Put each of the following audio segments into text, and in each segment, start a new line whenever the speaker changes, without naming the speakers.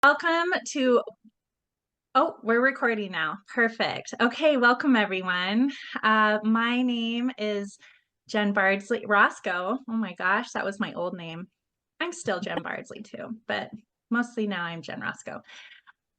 Welcome to, oh, we're recording now. Perfect. Okay, welcome everyone. My name is Jen Bardsley Roscoe. Oh my gosh, that was my old name. I'm still Jen Bardsley too, but mostly now I'm Jen Roscoe.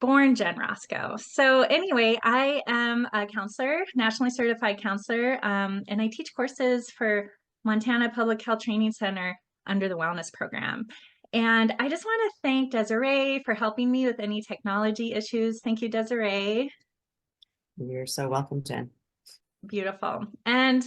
Born Jen Roscoe. So anyway, I am a counselor, nationally certified counselor, and I teach courses for Montana Public Health Training Center under the Wellness Program. And I just want to thank Desiree for helping me with any technology issues. Thank you, Desiree.
You're so welcome, Jen.
Beautiful. And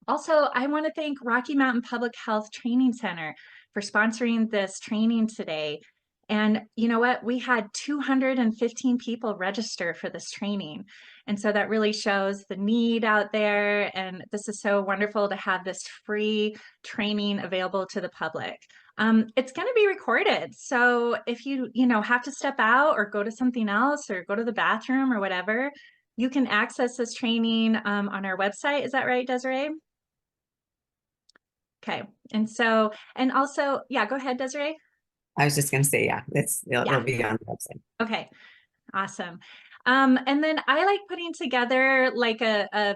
also, I want to thank Rocky Mountain Public Health Training Center for sponsoring this training today. And you know what? We had 215 people register for this training. And so that really shows the need out there. And this is so wonderful to have this free training available to the public. It's going to be recorded. So if you have to step out or go to something else or go to the bathroom or whatever, you can access this training on our website. Is that right, Desiree? Okay. And also, yeah, go ahead, Desiree.
I was just going to say, yeah, it'll
Yeah.
be on the website.
Okay. Awesome. And then I like putting together like a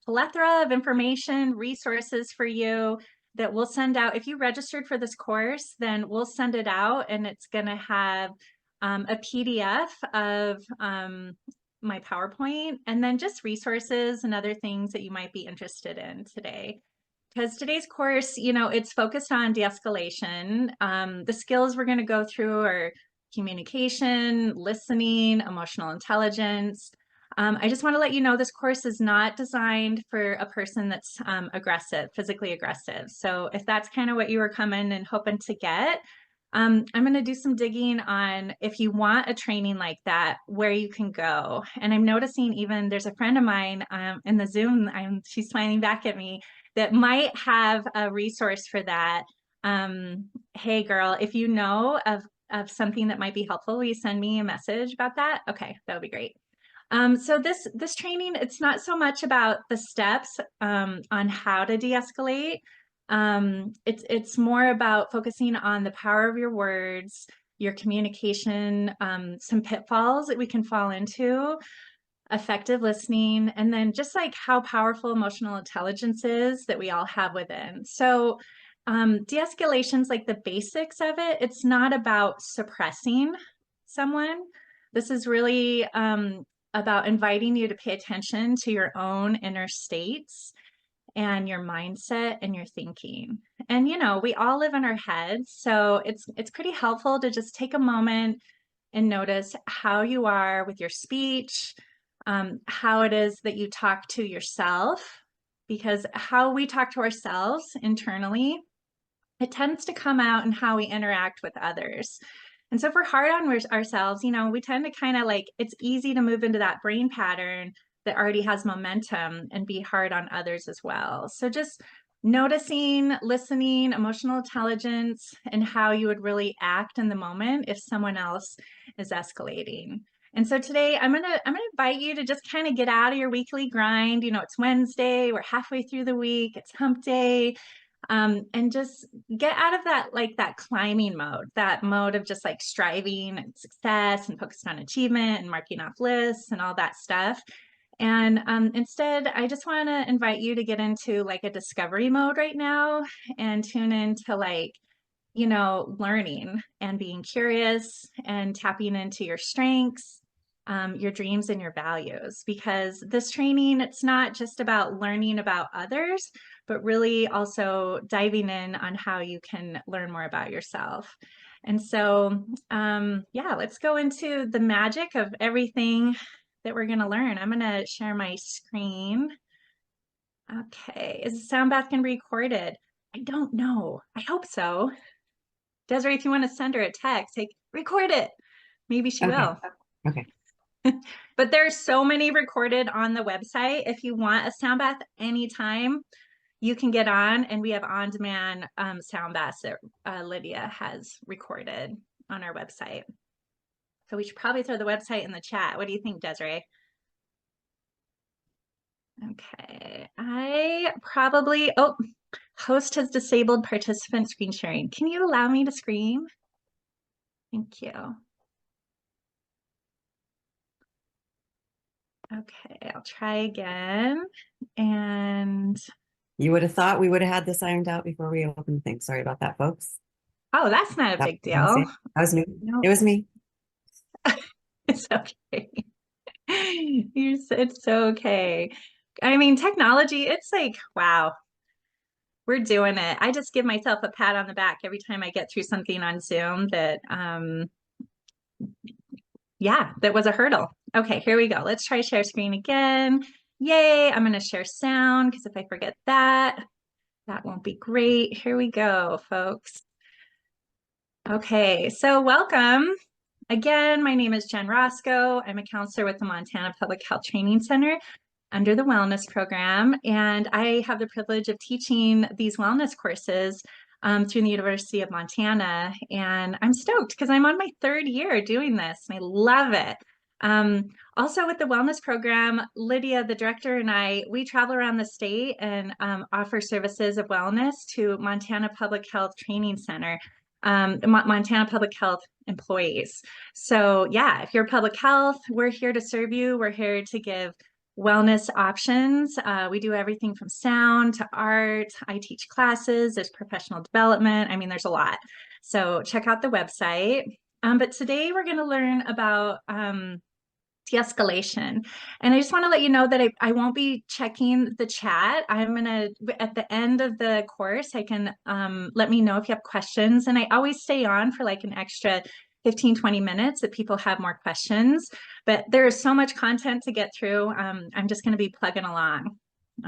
plethora of information, resources for you that we'll send out. If you registered for this course, then we'll send it out and it's going to have a PDF of my PowerPoint and then just resources and other things that you might be interested in today. Because today's course, it's focused on de-escalation. The skills we're going to go through are communication, listening, emotional intelligence. I just want to let you know this course is not designed for a person that's aggressive, physically aggressive. So if that's kind of what you were coming and hoping to get, I'm going to do some digging on if you want a training like that, where you can go. And I'm noticing even there's a friend of mine in the Zoom, she's smiling back at me, that might have a resource for that. Hey girl, if you know of something that might be helpful, will you send me a message about that? Okay, that would be great. So this training, it's not so much about the steps on how to de-escalate. It's more about focusing on the power of your words, your communication, some pitfalls that we can fall into, effective listening, and then just like how powerful emotional intelligence is that we all have within. So de-escalation is like the basics of it. It's not about suppressing someone. This is really about inviting you to pay attention to your own inner states and your mindset and your thinking. And we all live in our heads, so it's pretty helpful to just take a moment and notice how you are with your speech, how it is that you talk to yourself, because how we talk to ourselves internally, it tends to come out in how we interact with others. And so if we're hard on ourselves, we tend to kind of like, it's easy to move into that brain pattern that already has momentum and be hard on others as well. So just noticing, listening, emotional intelligence, and how you would really act in the moment if someone else is escalating. And so today I'm gonna invite you to just kind of get out of your weekly grind. It's Wednesday, we're halfway through the week, it's hump day. And just get out of that climbing mode, that mode of just like striving and success and focused on achievement and marking off lists and all that stuff. And instead, I just want to invite you to get into like a discovery mode right now and tune into learning and being curious and tapping into your strengths, your dreams and your values, because this training, it's not just about learning about others, but really also diving in on how you can learn more about yourself. And so, yeah, let's go into the magic of everything that we're going to learn. I'm going to share my screen. Okay, is the sound bath going to be recorded? I don't know. I hope so. Desiree, if you want to send her a text, like, record it. Maybe she
Okay.
will.
Okay.
But there's so many recorded on the website. If you want a sound bath anytime, you can get on, and we have on-demand sound baths that Lydia has recorded on our website. So we should probably throw the website in the chat. What do you think, Desiree? Okay, oh, host has disabled participant screen sharing. Can you allow me to screen? Thank you. Okay, I'll try again. And
You would have thought we would have had this ironed out before we opened the thing. Sorry about that, folks.
oh, that's not a
That
big
was
deal.
it. That was me.
No,
It was me.
it's okay. It's so okay. I mean, technology, it's like, wow, we're doing it. I just give myself a pat on the back every time I get through something on Zoom that, yeah, that was a hurdle. Okay, here we go. Let's try share screen again. Yay, I'm going to share sound because if I forget that, that won't be great. Here we go, folks. Okay, so welcome. Again, my name is Jen Roscoe. I'm a counselor with the Montana Public Health Training Center under the wellness program. And I have the privilege of teaching these wellness courses through the University of Montana. And I'm stoked because I'm on my third year doing this and I love it. Also with the wellness program, Lydia, the director, and we travel around the state and offer services of wellness to Montana Public Health Training Center, Montana Public Health employees. So yeah, if you're public health, we're here to serve you. We're here to give wellness options. We do everything from sound to art. I teach classes, there's professional development. I mean, there's a lot. So check out the website. But today we're going to learn about de-escalation. And I just want to let you know that I won't be checking the chat. I'm going to, at the end of the course, I can let me know if you have questions. And I always stay on for like an extra 15, 20 minutes if people have more questions. But there is so much content to get through. I'm just going to be plugging along.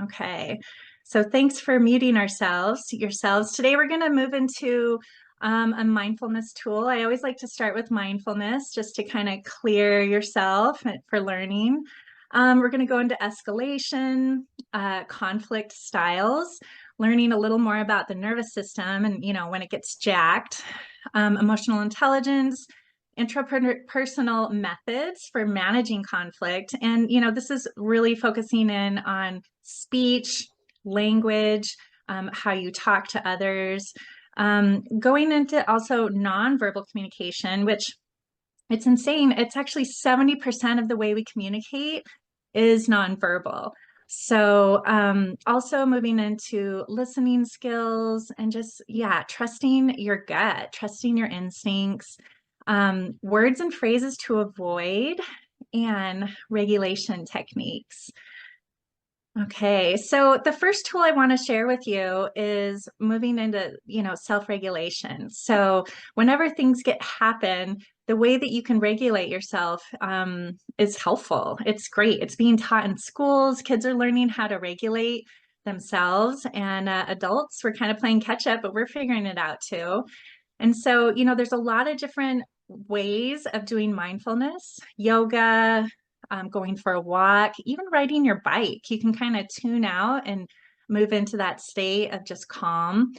Okay. So thanks for muting yourselves. Today we're going to move into a mindfulness tool. I always like to start with mindfulness just to kind of clear yourself for learning. We're going to go into escalation, conflict styles, learning a little more about the nervous system and, when it gets jacked, emotional intelligence, intrapersonal methods for managing conflict. And, this is really focusing in on speech, language, how you talk to others, going into also nonverbal communication, which it's insane. It's actually 70% of the way we communicate is nonverbal. So also moving into listening skills and just, yeah, trusting your gut, trusting your instincts, words and phrases to avoid, and regulation techniques. Okay, so the first tool I want to share with you is moving into, self-regulation. So whenever things happen, the way that you can regulate yourself is helpful. It's great. It's being taught in schools. Kids are learning how to regulate themselves, and adults, we're kind of playing catch up, but we're figuring it out too. And so, there's a lot of different ways of doing mindfulness, yoga, going for a walk, even riding your bike. You can kind of tune out and move into that state of just calm.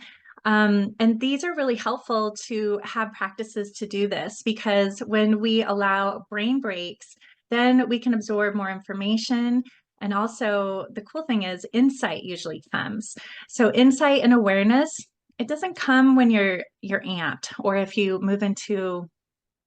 And these are really helpful to have practices to do this because when we allow brain breaks, then we can absorb more information. And also, the cool thing is, insight usually comes. So, insight and awareness, it doesn't come when you're amped or if you move into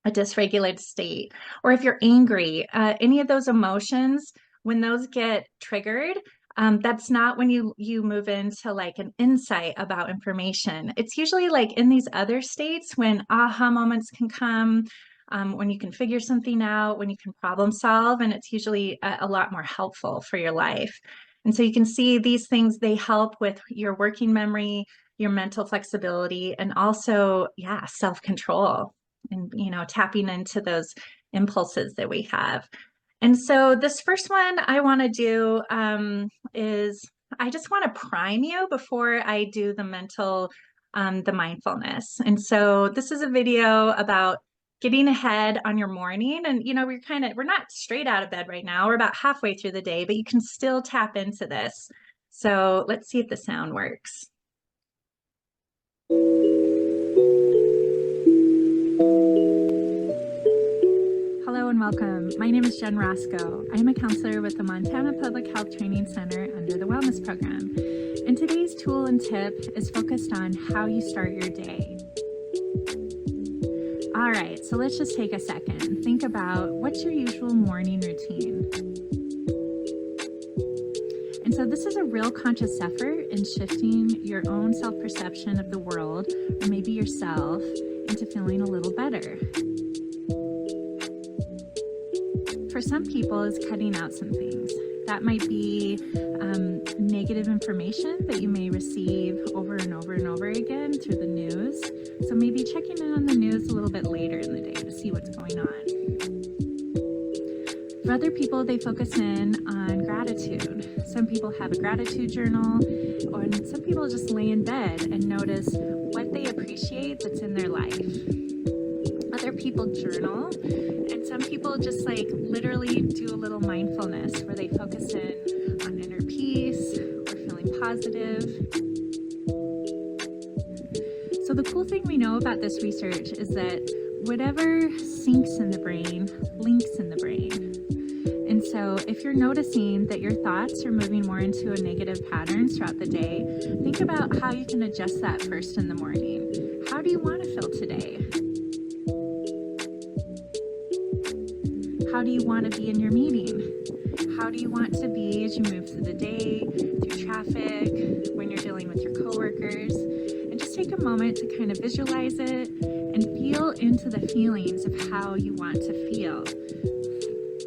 a dysregulated state, or if you're angry, any of those emotions, when those get triggered, that's not when you move into like an insight about information. It's usually like in these other states when aha moments can come, when you can figure something out, when you can problem solve, and it's usually a lot more helpful for your life. And so you can see these things, they help with your working memory, your mental flexibility, and also, yeah, self-control and tapping into those impulses that we have. And so this first one I want to do is I just want to prime you before I do the the mindfulness. And so this is a video about getting ahead on your morning. And we're not straight out of bed right now. We're about halfway through the day, but you can still tap into this. So let's see if the sound works. Hello and welcome. My name is Jen Roscoe. I am a counselor with the Montana Public Health Training Center under the Wellness Program. And today's tool and tip is focused on how you start your day. All right, so let's just take a second. Think about what's your usual morning routine. And so this is a real conscious effort in shifting your own self-perception of the world, or maybe yourself, into feeling a little better. For some people, it's cutting out some things. That might be negative information that you may receive over and over and over again through the news. So maybe checking in on the news a little bit later in the day to see what's going on. For other people, they focus in on gratitude. Some people have a gratitude journal, or some people just lay in bed and notice what they appreciate that's in their life. Other people journal, and some people just like literally do a little mindfulness where they focus in on inner peace or feeling positive. So the cool thing we know about this research is that whatever sinks in the brain links in the brain. And so if you're noticing that your thoughts are moving more into a negative pattern throughout the day, think about how you can adjust that first in the morning. How do you want to feel today? How do you want to be in your meeting? How do you want to be as you move through the day, through traffic, when you're dealing with your coworkers? And just take a moment to kind of visualize it and feel into the feelings of how you want to feel.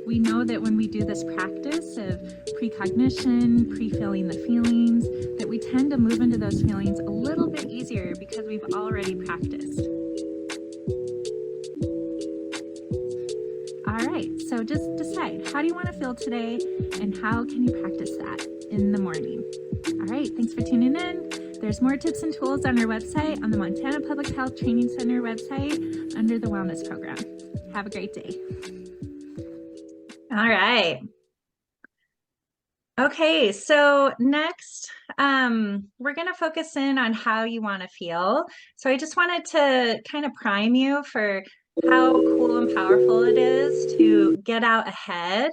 We know that when we do this practice of precognition, pre-feeling the feelings, that we tend to move into those feelings a little bit easier because we've already practiced. All right, so just decide, how do you want to feel today and how can you practice that in the morning? All right, thanks for tuning in. There's more tips and tools on our website, on the Montana Public Health Training Center website under the Wellness Program. Have a great day. All right. Okay, so next, we're going to focus in on how you want to feel. So I just wanted to kind of prime you for how cool and powerful it is to get out ahead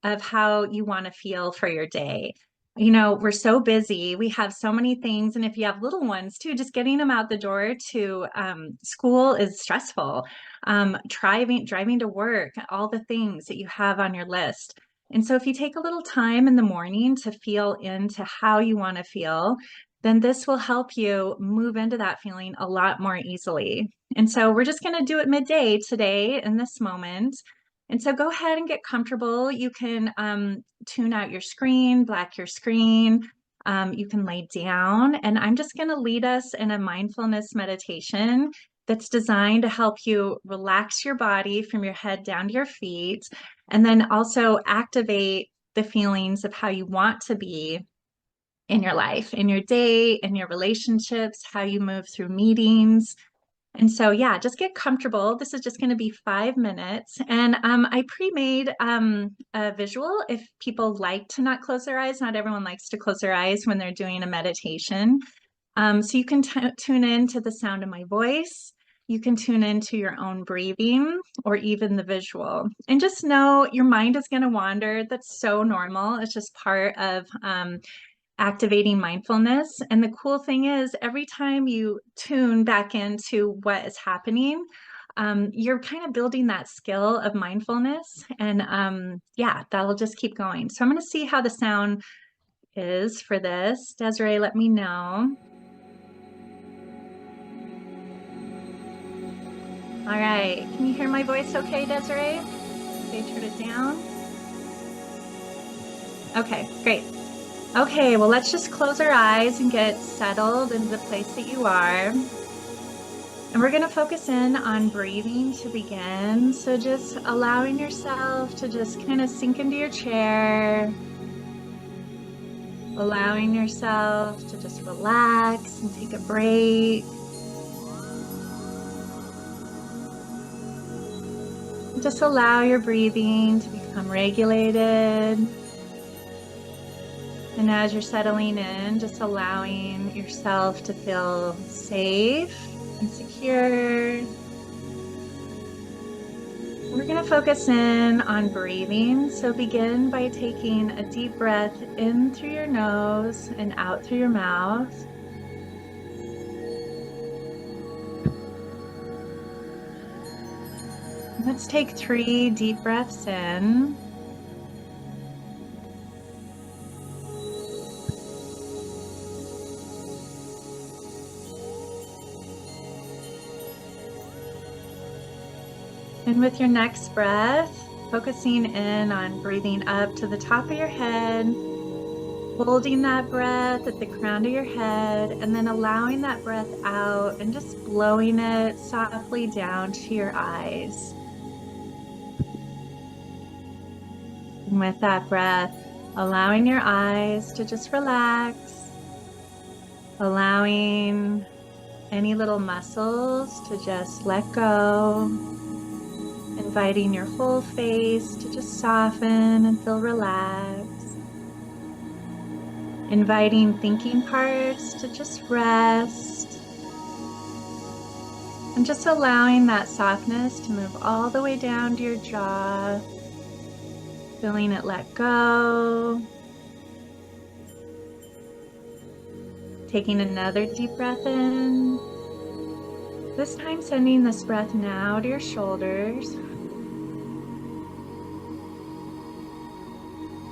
of how you want to feel for your day. You know, we're so busy, we have so many things, and if you have little ones too, just getting them out the door to school is stressful. Driving to work, all the things that you have on your list. And so if you take a little time in the morning to feel into how you want to feel, then this will help you move into that feeling a lot more easily. And so we're just going to do it midday today in this moment. And so go ahead and get comfortable. You can tune out your screen, black your screen. You can lay down, and I'm just going to lead us in a mindfulness meditation that's designed to help you relax your body from your head down to your feet, and then also activate the feelings of how you want to be in your life, in your day, in your relationships, how you move through meetings. And so, yeah, just get comfortable. This is just going to be 5 minutes. And I pre-made a visual if people like to not close their eyes. Not everyone likes to close their eyes when they're doing a meditation. So you can tune in to the sound of my voice. You can tune into your own breathing or even the visual. And just know your mind is going to wander. That's so normal. It's just part of activating mindfulness. And the cool thing is, every time you tune back into what is happening, you're kind of building that skill of mindfulness. And yeah, that'll just keep going. So I'm going to see how the sound is for this. Desiree, let me know. All right, can you hear my voice okay, Desiree? Okay, turn it down. Okay, great. Okay, well, let's just close our eyes and get settled into the place that you are. And we're gonna focus in on breathing to begin. So just allowing yourself to just kind of sink into your chair, allowing yourself to just relax and take a break. Just allow your breathing to become regulated. And as you're settling in, just allowing yourself to feel safe and secure. We're going to focus in on breathing. So begin by taking a deep breath in through your nose and out through your mouth. Let's take 3 deep breaths in. And with your next breath, focusing in on breathing up to the top of your head, holding that breath at the crown of your head, and then allowing that breath out and just blowing it softly down to your eyes. And with that breath, allowing your eyes to just relax, allowing any little muscles to just let go, inviting your whole face to just soften and feel relaxed, inviting thinking parts to just rest, and just allowing that softness to move all the way down to your jaw, feeling it let go. Taking another deep breath in. This time sending this breath now to your shoulders.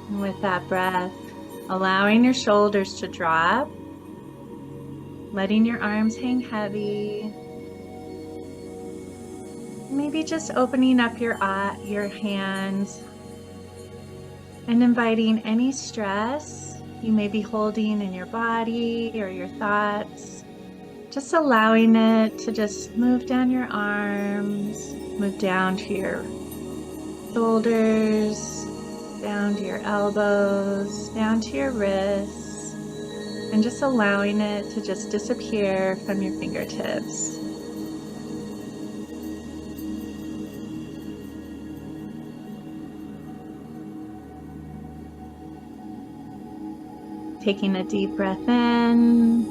And with that breath, allowing your shoulders to drop, letting your arms hang heavy. Maybe just opening up your hands and inviting any stress you may be holding in your body or your thoughts, just allowing it to just move down your arms, move down to your shoulders, down to your elbows, down to your wrists, and just allowing it to just disappear from your fingertips. Taking a deep breath in,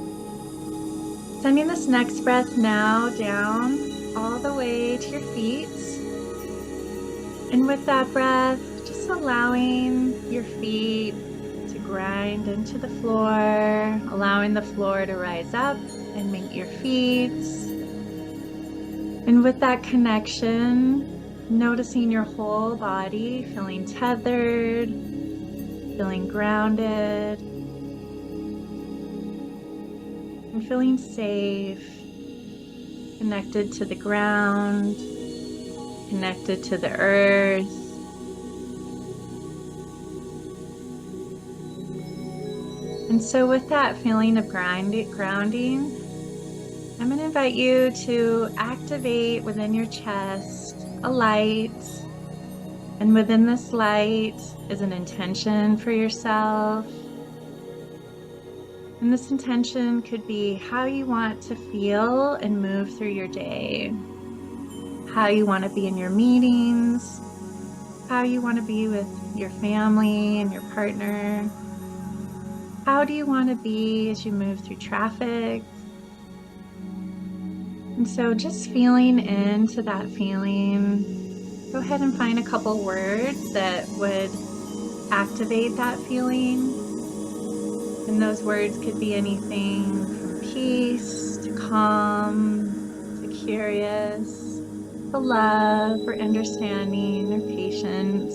sending this next breath now down all the way to your feet. And with that breath, just allowing your feet to grind into the floor, allowing the floor to rise up and meet your feet. And with that connection, noticing your whole body, feeling tethered, feeling grounded, and feeling safe, connected to the ground, connected to the earth. And so with that feeling of grounding, I'm going to invite you to activate within your chest a light. And within this light is an intention for yourself. And this intention could be how you want to feel and move through your day, how you want to be in your meetings, how you want to be with your family and your partner. How do you want to be as you move through traffic? And so just feeling into that feeling, go ahead and find a couple words that would activate that feeling. And those words could be anything from peace to calm to curious to love or understanding or patience.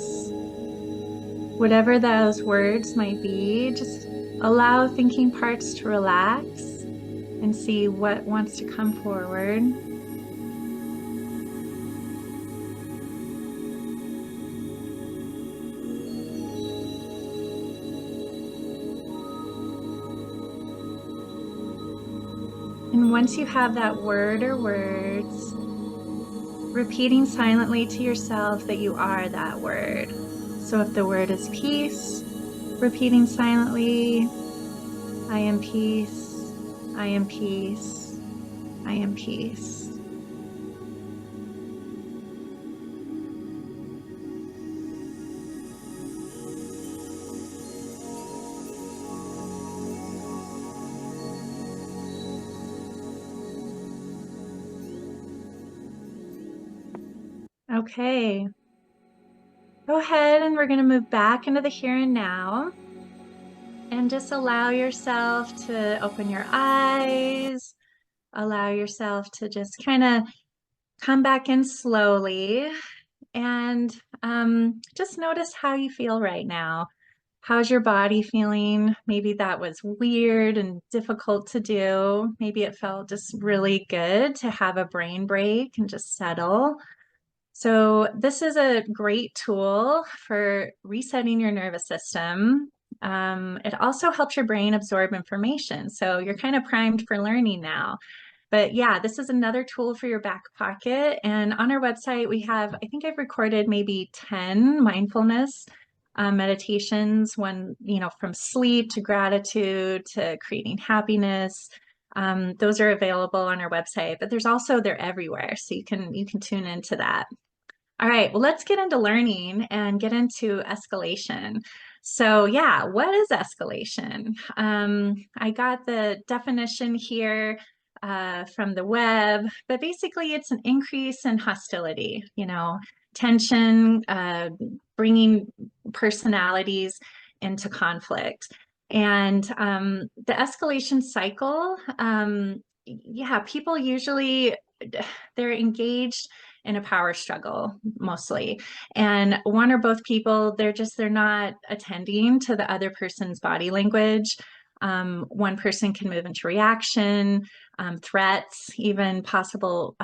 Whatever those words might be, just allow thinking parts to relax and see what wants to come forward. And once you have that word or words, repeating silently to yourself that you are that word. So if the word is peace, repeating silently, I am peace, I am peace, I am peace. Okay. Go ahead and we're going to move back into the here and now. And just allow yourself to open your eyes. Allow yourself to just kind of come back in slowly. and just notice how you feel right now. How's your body feeling? Maybe that was weird and difficult to do. Maybe it felt just really good to have a brain break and just settle. So, this is a great tool for resetting your nervous system. It also helps your brain absorb information. So, you're kind of primed for learning now. But yeah, this is another tool for your back pocket. And on our website, we have, I think I've recorded maybe 10 mindfulness meditations, one, from sleep to gratitude to creating happiness. Those are available on our website, but they're everywhere. So you can tune into that. All right, well, let's get into learning and get into escalation. So, yeah, what is escalation? I got the definition here from the web, but basically, it's an increase in hostility, tension, bringing personalities into conflict. And the escalation cycle, yeah, people usually they're engaged in a power struggle mostly, and one or both people they're not attending to the other person's body language. One person can move into reaction, threats, even possible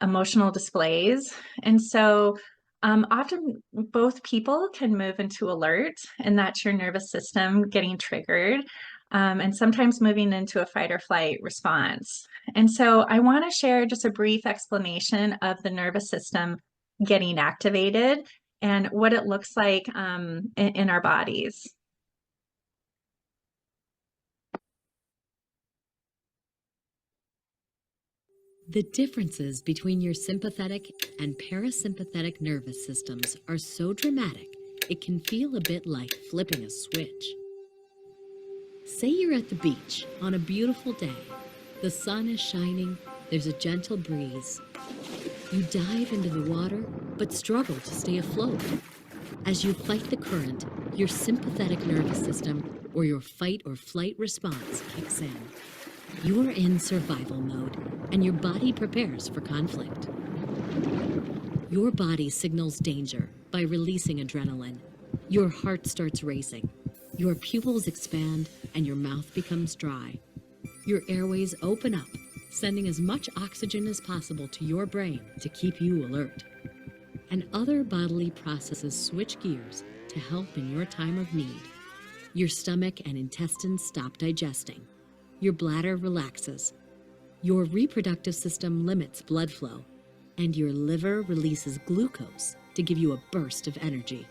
emotional displays. And so often both people can move into alert, and that's your nervous system getting triggered, and sometimes moving into a fight or flight response. And so I want to share just a brief explanation of the nervous system getting activated and what it looks like in our bodies.
The differences between your sympathetic and parasympathetic nervous systems are so dramatic, it can feel a bit like flipping a switch. Say you're at the beach on a beautiful day. The sun is shining, there's a gentle breeze. You dive into the water, but struggle to stay afloat. As you fight the current, your sympathetic nervous system, or your fight or flight response, kicks in. You are in survival mode, and your body prepares for conflict. Your body signals danger by releasing adrenaline. Your heart starts racing. Your pupils expand, and your mouth becomes dry. Your airways open up, sending as much oxygen as possible to your brain to keep you alert. And other bodily processes switch gears to help in your time of need. Your stomach and intestines stop digesting. Your bladder relaxes. Your reproductive system limits blood flow, and your liver releases glucose to give you a burst of energy.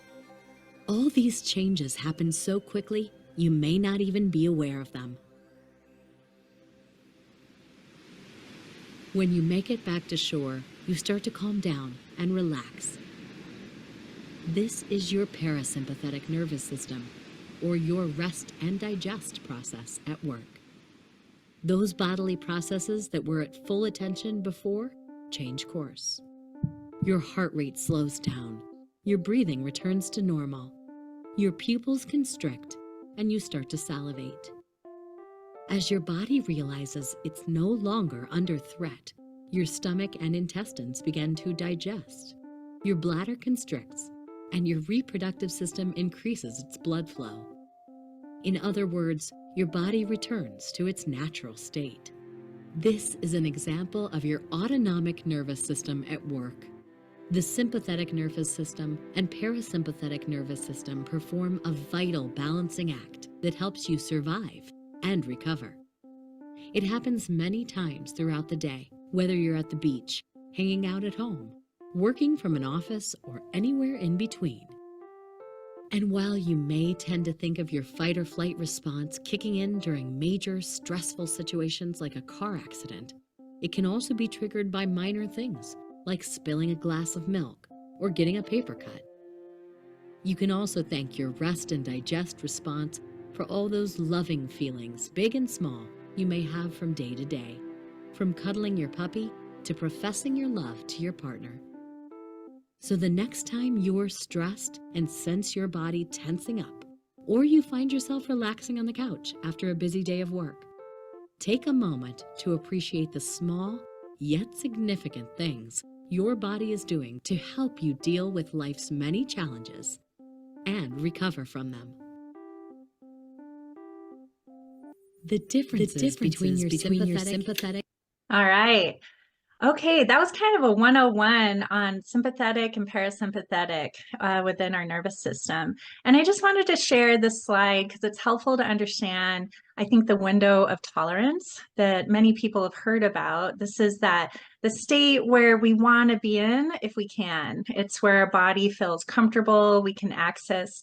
All these changes happen so quickly, you may not even be aware of them. When you make it back to shore, you start to calm down and relax. This is your parasympathetic nervous system, or your rest and digest process at work. Those bodily processes that were at full attention before change course. Your heart rate slows down. Your breathing returns to normal. Your pupils constrict, and you start to salivate. As your body realizes it's no longer under threat, your stomach and intestines begin to digest. Your bladder constricts, and your reproductive system increases its blood flow. In other words, your body returns to its natural state. This is an example of your autonomic nervous system at work. The sympathetic nervous system and parasympathetic nervous system perform a vital balancing act that helps you survive and recover. It happens many times throughout the day, whether you're at the beach, hanging out at home, working from an office, or anywhere in between. And while you may tend to think of your fight or flight response kicking in during major stressful situations like a car accident, it can also be triggered by minor things like spilling a glass of milk or getting a paper cut. You can also thank your rest and digest response for all those loving feelings, big and small, you may have from day to day, from cuddling your puppy to professing your love to your partner. So the next time you're stressed and sense your body tensing up, or you find yourself relaxing on the couch after a busy day of work, take a moment to appreciate the small yet significant things your body is doing to help you deal with life's many challenges and recover from them. The differences between your sympathetic.
All right. Okay, that was kind of a 101 on sympathetic and parasympathetic within our nervous system. And I just wanted to share this slide because it's helpful to understand, I think, the window of tolerance that many people have heard about. This is that the state where we want to be in if we can. It's where our body feels comfortable, we can access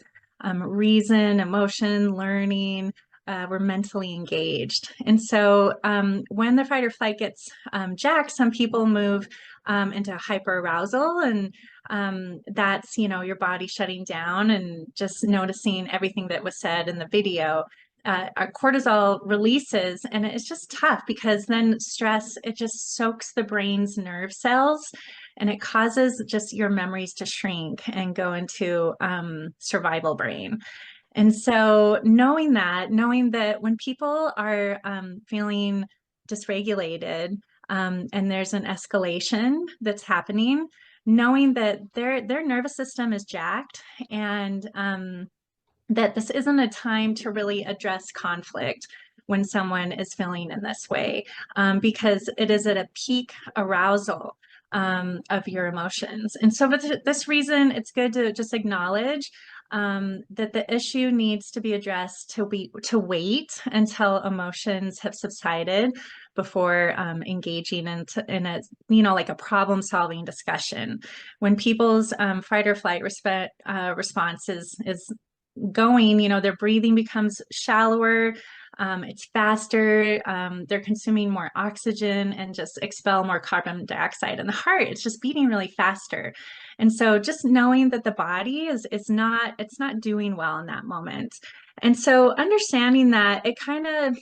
reason, emotion, learning, we're mentally engaged. And so when the fight or flight gets jacked, some people move into hyperarousal, and that's, your body shutting down and just noticing everything that was said in the video. Our cortisol releases, and it's just tough because then stress, it just soaks the brain's nerve cells, and it causes just your memories to shrink and go into survival brain. And so knowing that when people are feeling dysregulated and there's an escalation that's happening, knowing that their nervous system is jacked, and that this isn't a time to really address conflict when someone is feeling in this way, because it is at a peak arousal of your emotions. And so for this reason, it's good to just acknowledge that the issue needs to be addressed to wait until emotions have subsided before engaging in a, like a problem-solving discussion. When people's fight or flight response is going, their breathing becomes shallower, it's faster, they're consuming more oxygen and just expel more carbon dioxide, and the heart is just beating really faster. And so just knowing that the body is not, it's not doing well in that moment. And so understanding that, it kind of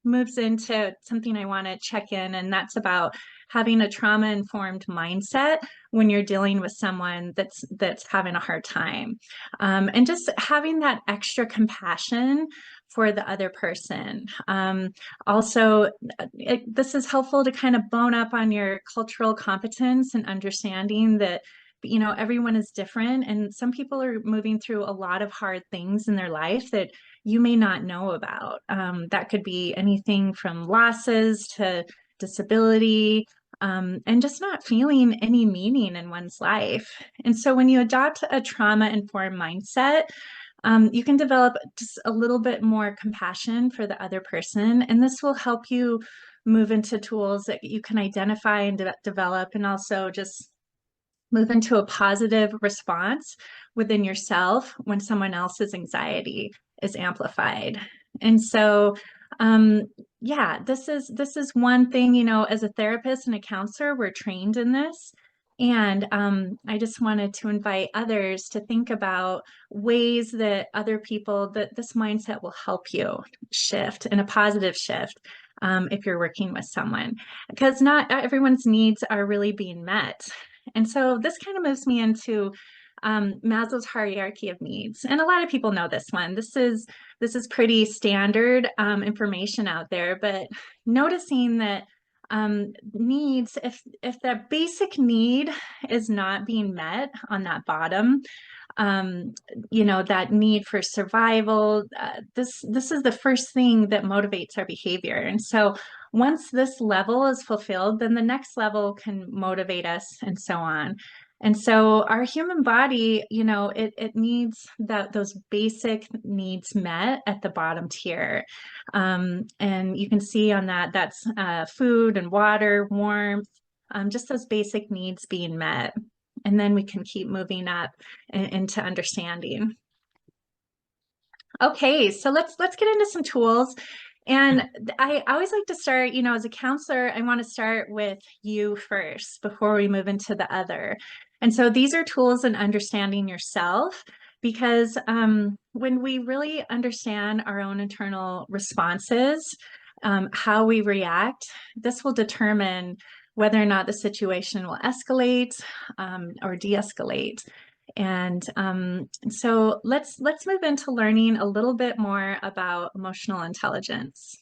moves into something I want to check in, and that's about having a trauma-informed mindset when you're dealing with someone that's having a hard time, and just having that extra compassion for the other person. Also, this is helpful to kind of bone up on your cultural competence and understanding that everyone is different, and some people are moving through a lot of hard things in their life that you may not know about. That could be anything from losses to disability, and just not feeling any meaning in one's life. And so when you adopt a trauma-informed mindset, you can develop just a little bit more compassion for the other person, and this will help you move into tools that you can identify and develop, and also just move into a positive response within yourself when someone else's anxiety is amplified. And so, yeah, this is one thing, as a therapist and a counselor, we're trained in this. And I just wanted to invite others to think about ways that other people, that this mindset will help you shift in a positive shift if you're working with someone, because not everyone's needs are really being met. And so this kind of moves me into Maslow's hierarchy of needs. And a lot of people know this one. This is pretty standard information out there, but noticing that needs, if that basic need is not being met on that bottom, that need for survival, this is the first thing that motivates our behavior. And so once this level is fulfilled, then the next level can motivate us, and so on. And so our human body, it needs those basic needs met at the bottom tier. And you can see on that's food and water, warmth, just those basic needs being met. And then we can keep moving up into understanding. Okay, so let's get into some tools. And I always like to start, as a counselor, I want to start with you first before we move into the other. And so these are tools in understanding yourself, because when we really understand our own internal responses, how we react, this will determine whether or not the situation will escalate or de-escalate. And so let's move into learning a little bit more about emotional intelligence.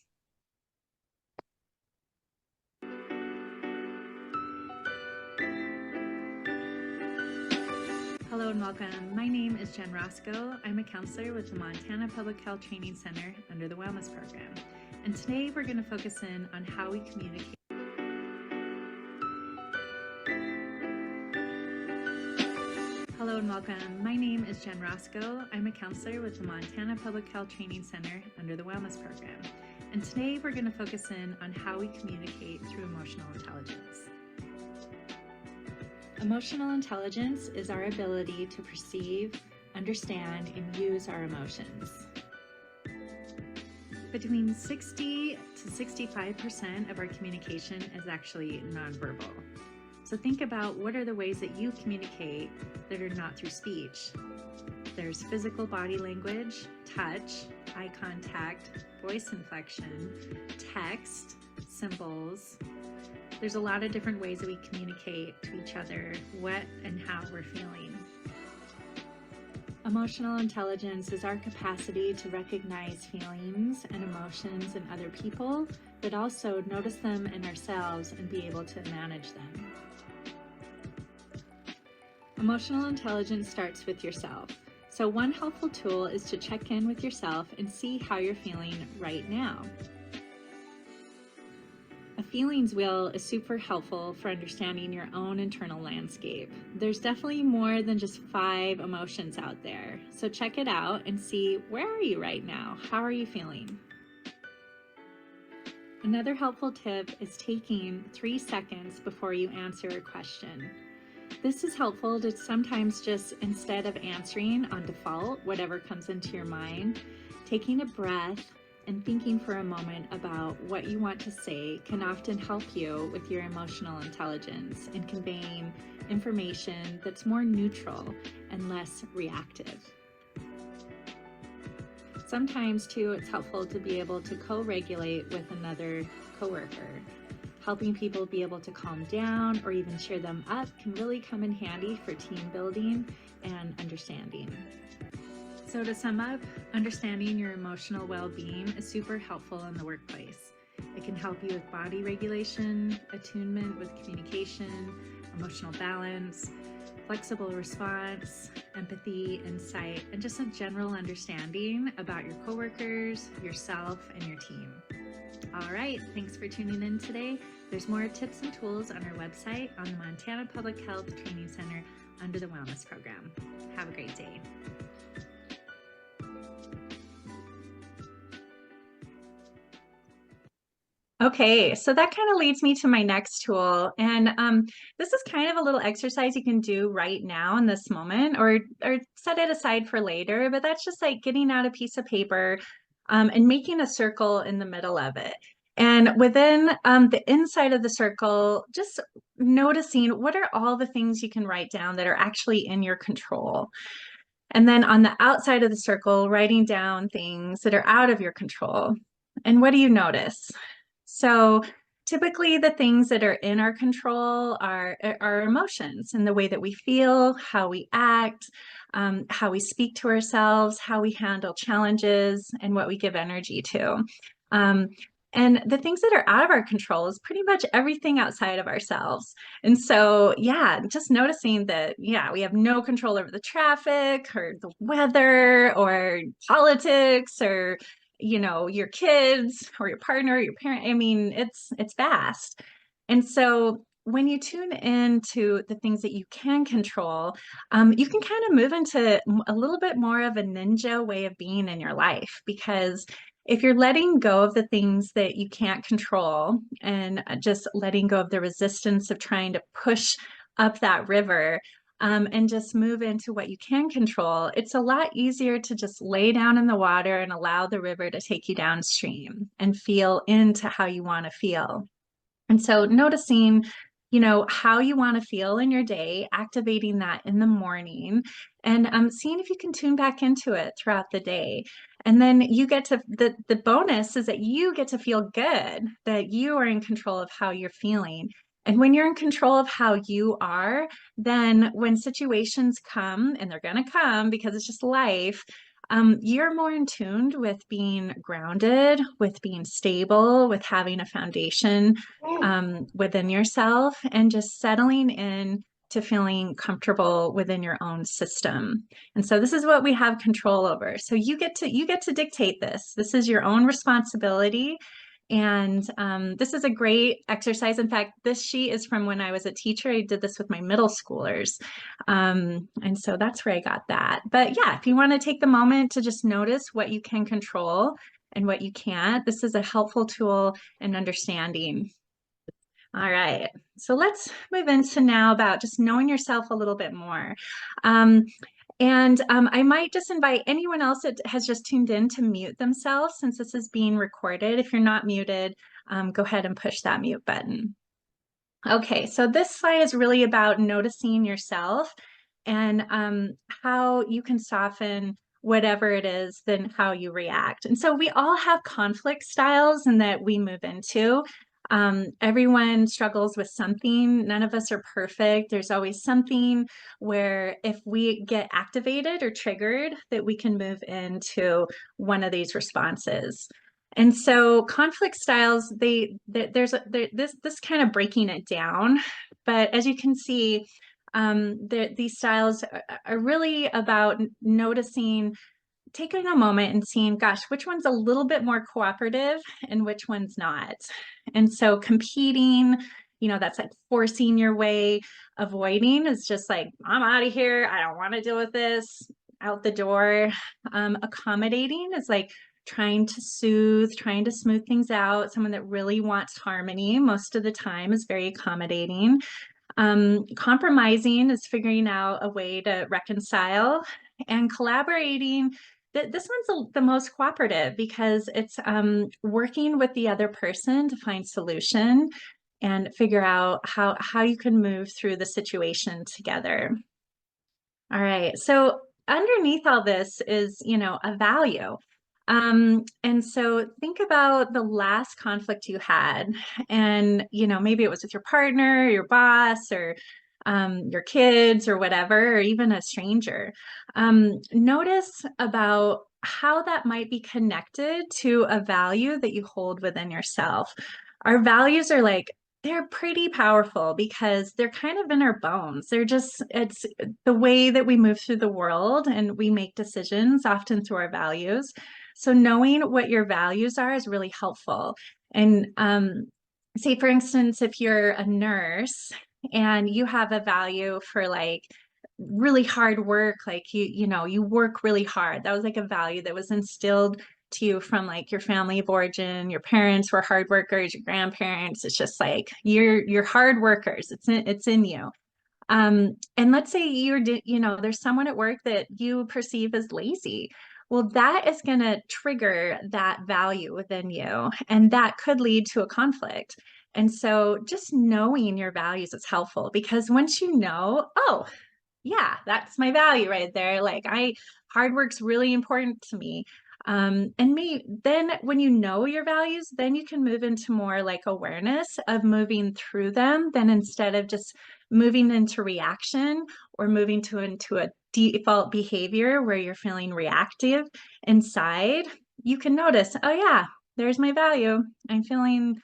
Hello and welcome. My name is Jen Roscoe. I'm a counselor with the Montana Public Health Training Center under the Wellness Program. And today we're going to focus in on how we communicate. Hello and welcome. My name is Jen Roscoe. I'm a counselor with the Montana Public Health Training Center under the Wellness Program. And today we're going to focus in on how we communicate through emotional intelligence. Emotional intelligence is our ability to perceive, understand, and use our emotions. Between 60 to 65% of our communication is actually nonverbal. So think about what are the ways that you communicate that are not through speech. There's physical body language, touch, eye contact, voice inflection, text, symbols. There's a lot of different ways that we communicate to each other what and how we're feeling. Emotional intelligence is our capacity to recognize feelings and emotions in other people, but also notice them in ourselves and be able to manage them. Emotional intelligence starts with yourself. So one helpful tool is to check in with yourself and see how you're feeling right now. A feelings wheel is super helpful for understanding your own internal landscape. There's definitely more than just 5 emotions out there. So check it out and see, where are you right now? How are you feeling? Another helpful tip is taking 3 seconds before you answer a question. This is helpful to sometimes just, instead of answering on default, whatever comes into your mind, taking a breath and thinking for a moment about what you want to say can often help you with your emotional intelligence in conveying information that's more neutral and less reactive. Sometimes too, it's helpful to be able to co-regulate with another coworker. Helping people be able to calm down or even cheer them up can really come in handy for team building and understanding. So to sum up, understanding your emotional well-being is super helpful in the workplace. It can help you with body regulation, attunement with communication, emotional balance, flexible response, empathy, insight, and just a general understanding about your coworkers, yourself, and your team. All right, thanks for tuning in today. There's more tips and tools on our website on the Montana Public Health Training Center under the Wellness Program. Have a great day. Okay, so that kind of leads me to my next tool. And this is kind of a little exercise you can do right now in this moment, or set it aside for later. But that's just like getting out a piece of paper and making a circle in the middle of it. And within the inside of the circle, just noticing what are all the things you can write down that are actually in your control. And then on the outside of the circle, writing down things that are out of your control. And what do you notice? So typically the things that are in our control are our emotions and the way that we feel, how we act, how we speak to ourselves, how we handle challenges, and what we give energy to. And the things that are out of our control is pretty much everything outside of ourselves. And so, yeah, just noticing that, yeah, we have no control over the traffic or the weather or politics or your kids or your partner, or your parent. I mean, it's vast. And so when you tune into the things that you can control, you can kind of move into a little bit more of a ninja way of being in your life, because if you're letting go of the things that you can't control and just letting go of the resistance of trying to push up that river, and just move into what you can control, it's a lot easier to just lay down in the water and allow the river to take you downstream and feel into how you want to feel. And so noticing, how you want to feel in your day, activating that in the morning, and seeing if you can tune back into it throughout the day. And then you get to, the bonus is that you get to feel good, that you are in control of how you're feeling. And when you're in control of how you are, then when situations come, and they're going to come because it's just life, you're more in tune with being grounded, with being stable, with having a foundation within yourself, and just settling in to feeling comfortable within your own system. And so this is what we have control over. So you get to dictate this. This is your own responsibility. And this is a great exercise. In fact, this sheet is from when I was a teacher. I did this with my middle schoolers. And so that's where I got that. But yeah, if you want to take the moment to just notice what you can control and what you can't, this is a helpful tool in understanding. All right, so let's move into now about just knowing yourself a little bit more. I might just invite anyone else that has just tuned in to mute themselves since this is being recorded. If you're not muted, go ahead and push that mute button. Okay, so this slide is really about noticing yourself and how you can soften whatever it is, then how you react. And so we all have conflict styles and that we move into. Everyone struggles with something. None of us are perfect. There's always something where if we get activated or triggered, that we can move into one of these responses. And so conflict styles, this kind of breaking it down, but as you can see, these styles are really about noticing, taking a moment and seeing, gosh, which one's a little bit more cooperative and which one's not. And so competing, that's like forcing your way. Avoiding is just like, I'm out of here. I don't want to deal with this. Out the door. Accommodating is like trying to soothe, trying to smooth things out. Someone that really wants harmony most of the time is very accommodating. Compromising is figuring out a way to reconcile, and collaborating. This one's the most cooperative because it's working with the other person to find solution and figure out how you can move through the situation together. All right, so underneath all this is, a value. And so think about the last conflict you had, and maybe it was with your partner, your boss, or your kids, or whatever, or even a stranger. Notice about how that might be connected to a value that you hold within yourself. Our values are like, they're pretty powerful because they're kind of in our bones. It's the way that we move through the world and we make decisions often through our values. So knowing what your values are is really helpful. And say, for instance, if you're a nurse and you have a value for like really hard work, like you work really hard. That was like a value that was instilled to you from like your family of origin. Your parents were hard workers, your grandparents. It's just like you're hard workers. It's in you. And let's say there's someone at work that you perceive as lazy. Well, that is going to trigger that value within you, and that could lead to a conflict. And so just knowing your values is helpful because once you know, oh, yeah, that's my value right there. Like hard work's really important to me. Then when you know your values, then you can move into more like awareness of moving through them, then instead of just moving into reaction or moving into a default behavior where you're feeling reactive inside, you can notice, oh yeah, there's my value. I'm feeling,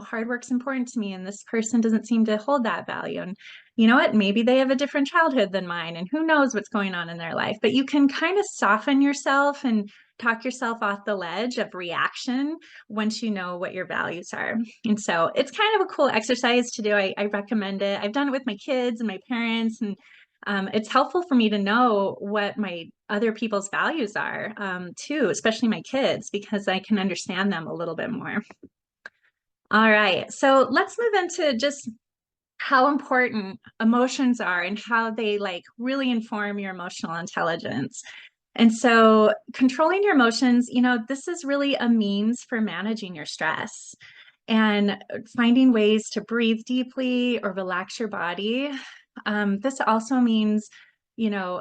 hard work's important to me, and this person doesn't seem to hold that value. And you know what? Maybe they have a different childhood than mine, and who knows what's going on in their life. But you can kind of soften yourself and talk yourself off the ledge of reaction once you know what your values are. And so it's kind of a cool exercise to do. I recommend it. I've done it with my kids and my parents, and it's helpful for me to know what my other people's values are too, especially my kids, because I can understand them a little bit more. All right, so let's move into just how important emotions are and how they like really inform your emotional intelligence. And so controlling your emotions, this is really a means for managing your stress and finding ways to breathe deeply or relax your body. This also means,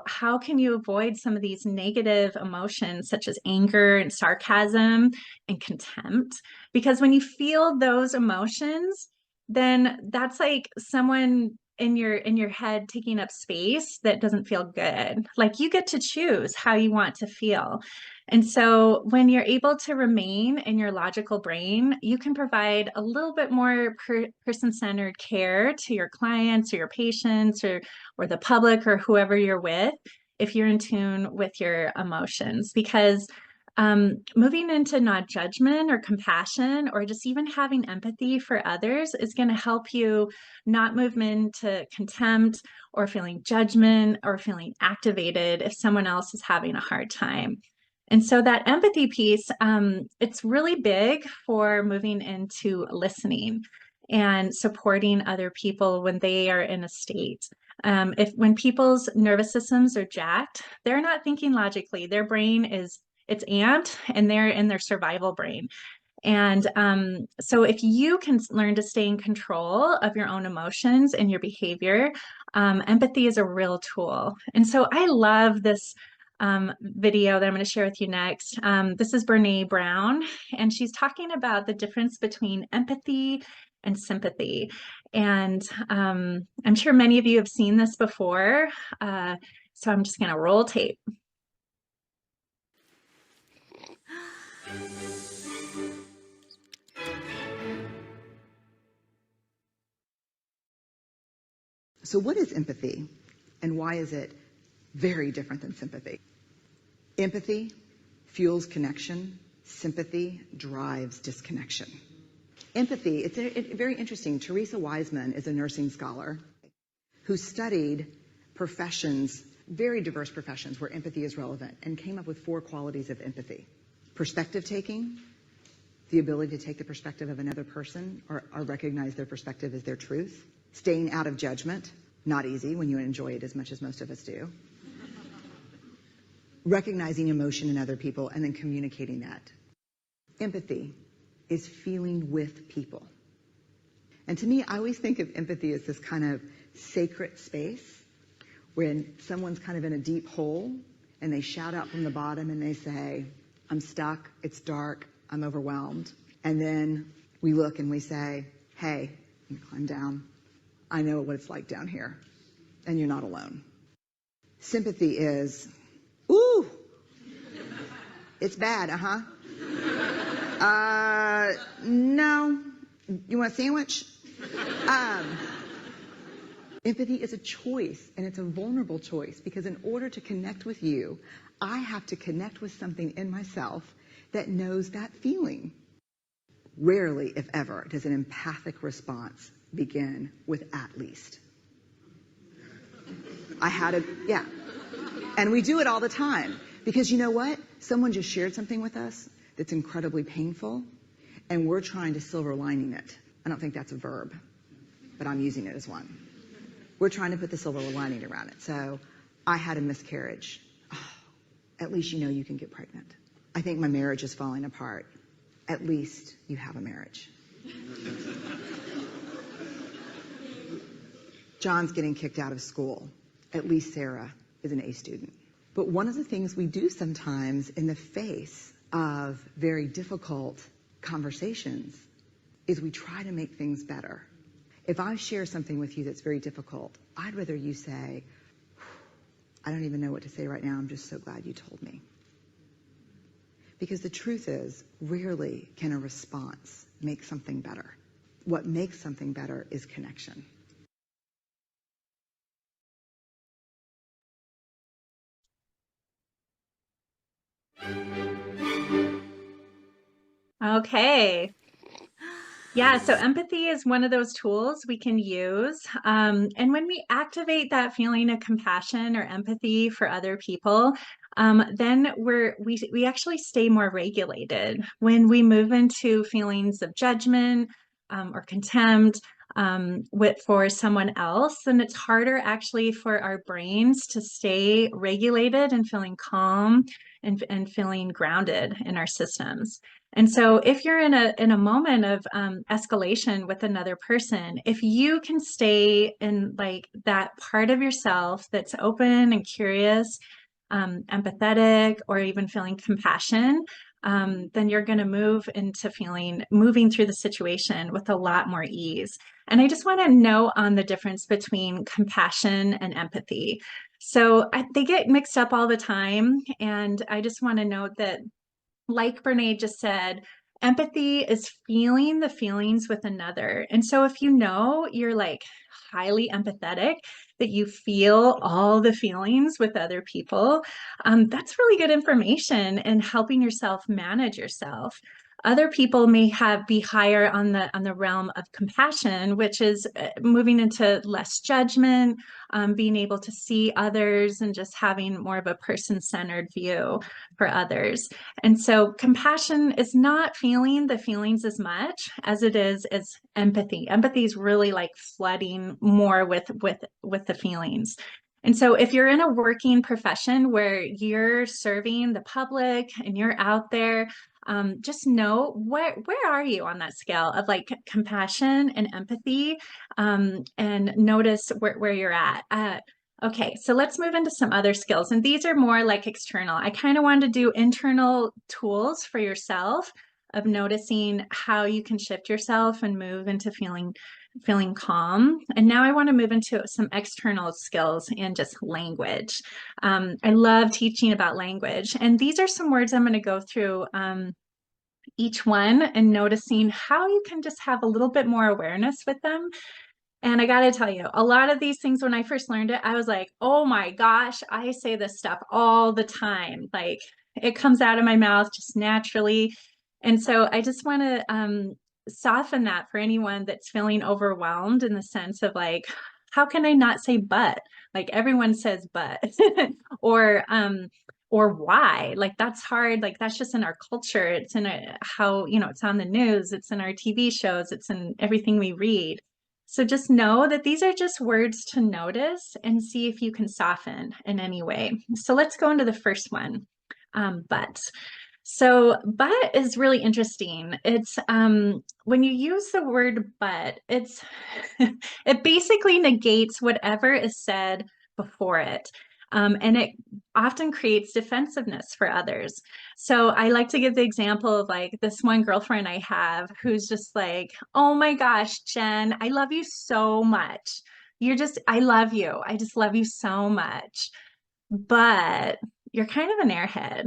how can you avoid some of these negative emotions such as anger and sarcasm and contempt? Because when you feel those emotions, then that's like someone in your head taking up space that doesn't feel good. Like you get to choose how you want to feel. And so when you're able to remain in your logical brain, you can provide a little bit more person-centered care to your clients or your patients or the public or whoever you're with if you're in tune with your emotions. Because moving into not judgment or compassion or just even having empathy for others is going to help you not move into contempt or feeling judgment or feeling activated if someone else is having a hard time. And so that empathy piece, it's really big for moving into listening and supporting other people when they are in a state. If when people's nervous systems are jacked, they're not thinking logically. Their brain is it's amped and they're in their survival brain. And so if you can learn to stay in control of your own emotions and your behavior, empathy is a real tool. And so I love this video that I'm going to share with you next. This is Brene Brown, and she's talking about the difference between empathy and sympathy. And I'm sure many of you have seen this before. So I'm just going to roll tape.
So what is empathy, and why is it very different than sympathy? Empathy fuels connection. Sympathy drives disconnection. Empathy, it's very interesting. Teresa Wiseman is a nursing scholar who studied professions, very diverse professions where empathy is relevant, and came up with 4 qualities of empathy. Perspective taking, the ability to take the perspective of another person or recognize their perspective as their truth. Staying out of judgment, not easy when you enjoy it as much as most of us do. Recognizing emotion in other people and then communicating that. Empathy is feeling with people. And to me, I always think of empathy as this kind of sacred space when someone's kind of in a deep hole and they shout out from the bottom and they say, I'm stuck, it's dark, I'm overwhelmed. And then we look and we say, hey, you climb down. I know what it's like down here, and you're not alone. Sympathy is, ooh, it's bad, no, you want a sandwich? Empathy is a choice, and it's a vulnerable choice, because in order to connect with you, I have to connect with something in myself that knows that feeling. Rarely, if ever, does an empathic response begin with at least. Yeah. And we do it all the time. Because you know what? Someone just shared something with us that's incredibly painful, and we're trying to silver lining it. I don't think that's a verb, but I'm using it as one. We're trying to put the silver lining around it. So, I had a miscarriage. Oh, at least you know you can get pregnant. I think my marriage is falling apart. At least you have a marriage. John's getting kicked out of school. At least Sarah is an A student. But one of the things we do sometimes in the face of very difficult conversations is we try to make things better. If I share something with you that's very difficult, I'd rather you say, I don't even know what to say right now, I'm just so glad you told me. Because the truth is, rarely can a response make something better. What makes something better is connection.
Okay. Yeah, so empathy is one of those tools we can use. And when we activate that feeling of compassion or empathy for other people, then we actually stay more regulated. When we move into feelings of judgment or contempt for someone else, then it's harder actually for our brains to stay regulated and feeling calm and feeling grounded in our systems. And so if you're in a moment of escalation with another person, if you can stay in like that part of yourself that's open and curious, empathetic, or even feeling compassion, then you're going to move into moving through the situation with a lot more ease. And I just want to note on the difference between compassion and empathy. So they get mixed up all the time. And I just want to note that, like Brene just said, empathy is feeling the feelings with another. And so if you know you're like highly empathetic, that you feel all the feelings with other people, that's really good information in helping yourself manage yourself. Other people may be higher on the realm of compassion, which is moving into less judgment, being able to see others and just having more of a person-centered view for others. And so compassion is not feeling the feelings as much as it is as empathy. Empathy is really like flooding more with the feelings. And so if you're in a working profession where you're serving the public and you're out there, just know where are you on that scale of like compassion and empathy, and notice where you're at. Okay, so let's move into some other skills. And these are more like external. I kind of wanted to do internal tools for yourself of noticing how you can shift yourself and move into feeling calm. And now I want to move into some external skills and just language. I love teaching about language. And these are some words I'm going to go through each one and noticing how you can just have a little bit more awareness with them. And I got to tell you, a lot of these things, when I first learned it, I was like, oh my gosh, I say this stuff all the time. Like it comes out of my mouth just naturally. And so I just want to soften that for anyone that's feeling overwhelmed in the sense of like, how can I not say but? Like everyone says but, or why? Like that's hard. Like that's just in our culture. It's in how, it's on the news, it's in our TV shows, it's in everything we read. So just know that these are just words to notice and see if you can soften in any way. So let's go into the first one, but. So but is really interesting. It's when you use the word but, it basically negates whatever is said before it. And it often creates defensiveness for others. So I like to give the example of like this one girlfriend I have who's just like, oh my gosh, Jen, I love you so much. I love you. I just love you so much. But you're kind of an airhead.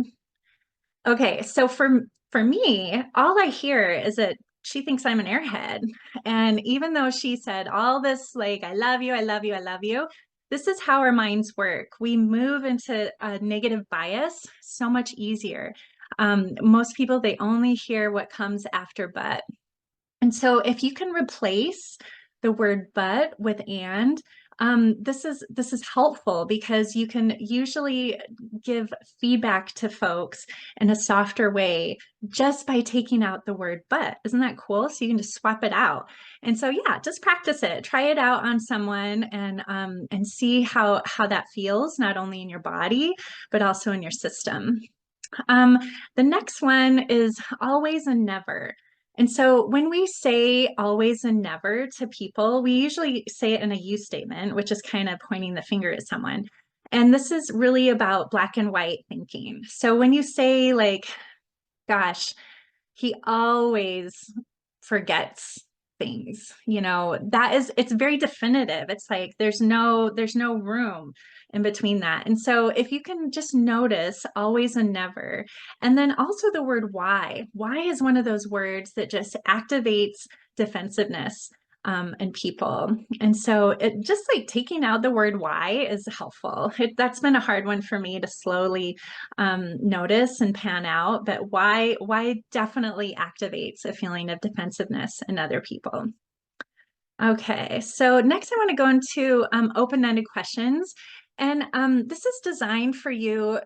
Okay, so for me, all I hear is that she thinks I'm an airhead. And even though she said all this, like, I love you, I love you, I love you, this is how our minds work. We move into a negative bias so much easier. Most people, they only hear what comes after but. And so if you can replace the word but with and, this is helpful because you can usually give feedback to folks in a softer way just by taking out the word but. Isn't that cool? So you can just swap it out. And so yeah, just practice it. Try it out on someone and see how that feels, not only in your body, but also in your system. Um, the next one is always and never. And so when we say always and never to people, we usually say it in a you statement, which is kind of pointing the finger at someone. And this is really about black and white thinking. So when you say like, gosh, he always forgets things, it's very definitive. It's like there's no room in between that. And so if you can just notice always and never, and then also the word why is one of those words that just activates defensiveness in people. And so it just like taking out the word why is helpful. That's been a hard one for me to slowly notice and pan out, but why definitely activates a feeling of defensiveness in other people. Okay, so next I want to go into open-ended questions. And this is designed for you,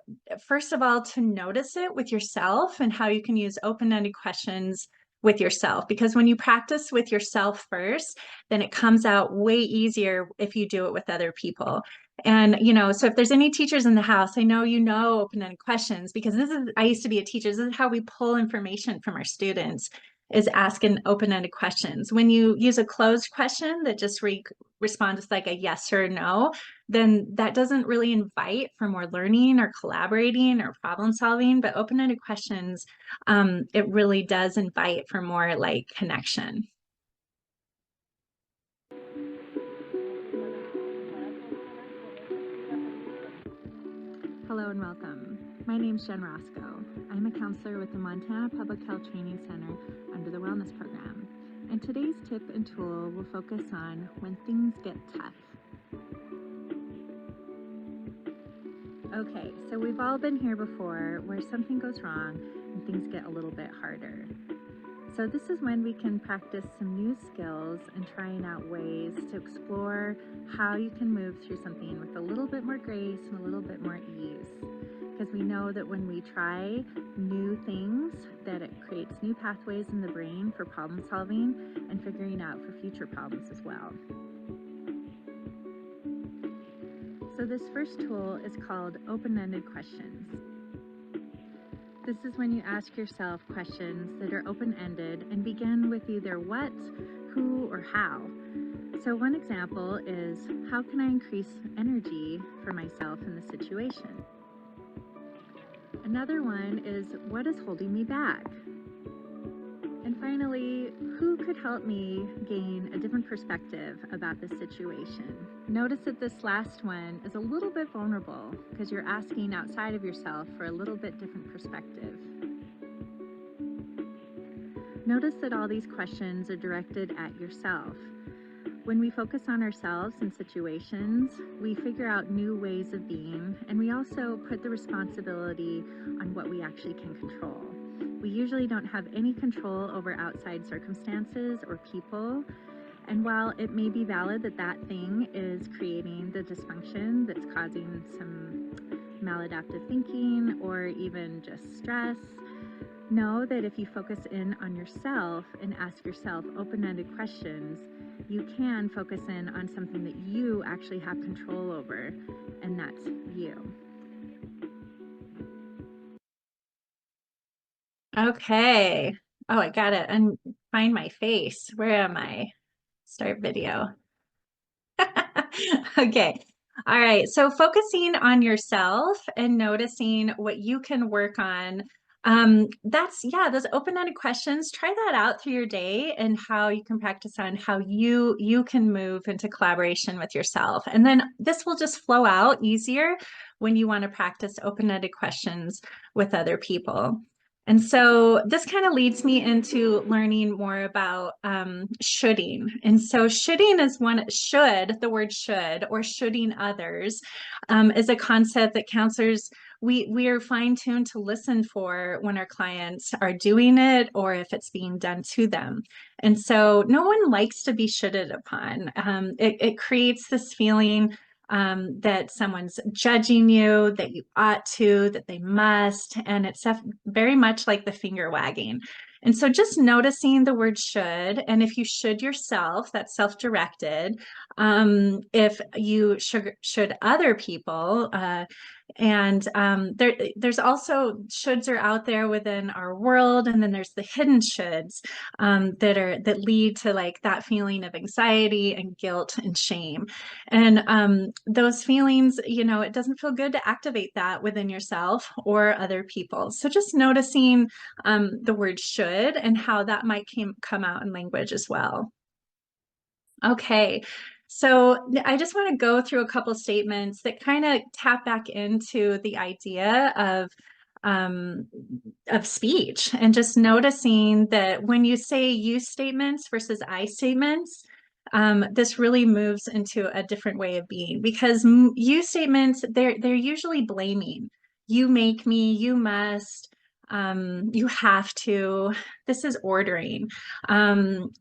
first of all, to notice it with yourself and how you can use open-ended questions with yourself. Because when you practice with yourself first, then it comes out way easier if you do it with other people. And, so if there's any teachers in the house, I know open-ended questions because I used to be a teacher. This is how we pull information from our students. is asking open-ended questions. When you use a closed question that just responds like a yes or no, then that doesn't really invite for more learning or collaborating or problem solving. But open-ended questions, it really does invite for more like connection. Hello and welcome. My name is Jen Roscoe. I'm a counselor with the Montana Public Health Training Center under the Wellness Program. And today's tip and tool will focus on when things get tough. Okay, so we've all been here before where something goes wrong and things get a little bit harder. So this is when we can practice some new skills and trying out ways to explore how you can move through something with a little bit more grace and a little bit more ease. Because we know that when we try new things, that it creates new pathways in the brain for problem solving and figuring out for future problems as well. So this first tool is called open-ended questions. This is when you ask yourself questions that are open-ended and begin with either what, who, or how. So one example is, how can I increase energy for myself in the situation? Another one is, what is holding me back? And finally, who could help me gain a different perspective about this situation? Notice that this last one is a little bit vulnerable because you're asking outside of yourself for a little bit different perspective. Notice that all these questions are directed at yourself. When we focus on ourselves in situations, we figure out new ways of being, and we also put the responsibility on what we actually can control. We usually don't have any control over outside circumstances or people, and while it may be valid that that thing is creating the dysfunction that's causing some maladaptive thinking or even just stress, know that if you focus in on yourself and ask yourself open-ended questions, you can focus in on something that you actually have control over, and that's you. Okay. Oh, I got it. And find my face. Where am I? Start video. Okay. All right. So focusing on yourself and noticing what you can work on. Yeah, those open-ended questions. Try that out through your day and how you can practice on how you can move into collaboration with yourself. And then this will just flow out easier when you want to practice open-ended questions with other people. And so this kind of leads me into learning more about shoulding. And so shoulding is the word should, or shoulding others, is a concept that counselors, we are fine-tuned to listen for when our clients are doing it or if it's being done to them. And so no one likes to be shoulded upon. It creates this feeling that someone's judging you, that you ought to, that they must, and it's very much like the finger wagging. And so just noticing the word should, and if you should yourself, that's self-directed. If you should other people, and there's also shoulds are out there within our world, and then there's the hidden shoulds that lead to like that feeling of anxiety and guilt and shame. And those feelings, it doesn't feel good to activate that within yourself or other people. So just noticing the word should and how that might come out in language as well. Okay, so I just want to go through a couple statements that kind of tap back into the idea of speech, and just noticing that when you say you statements versus I statements, this really moves into a different way of being, because you statements, they're usually blaming. You make me, you must, you have to. This is ordering.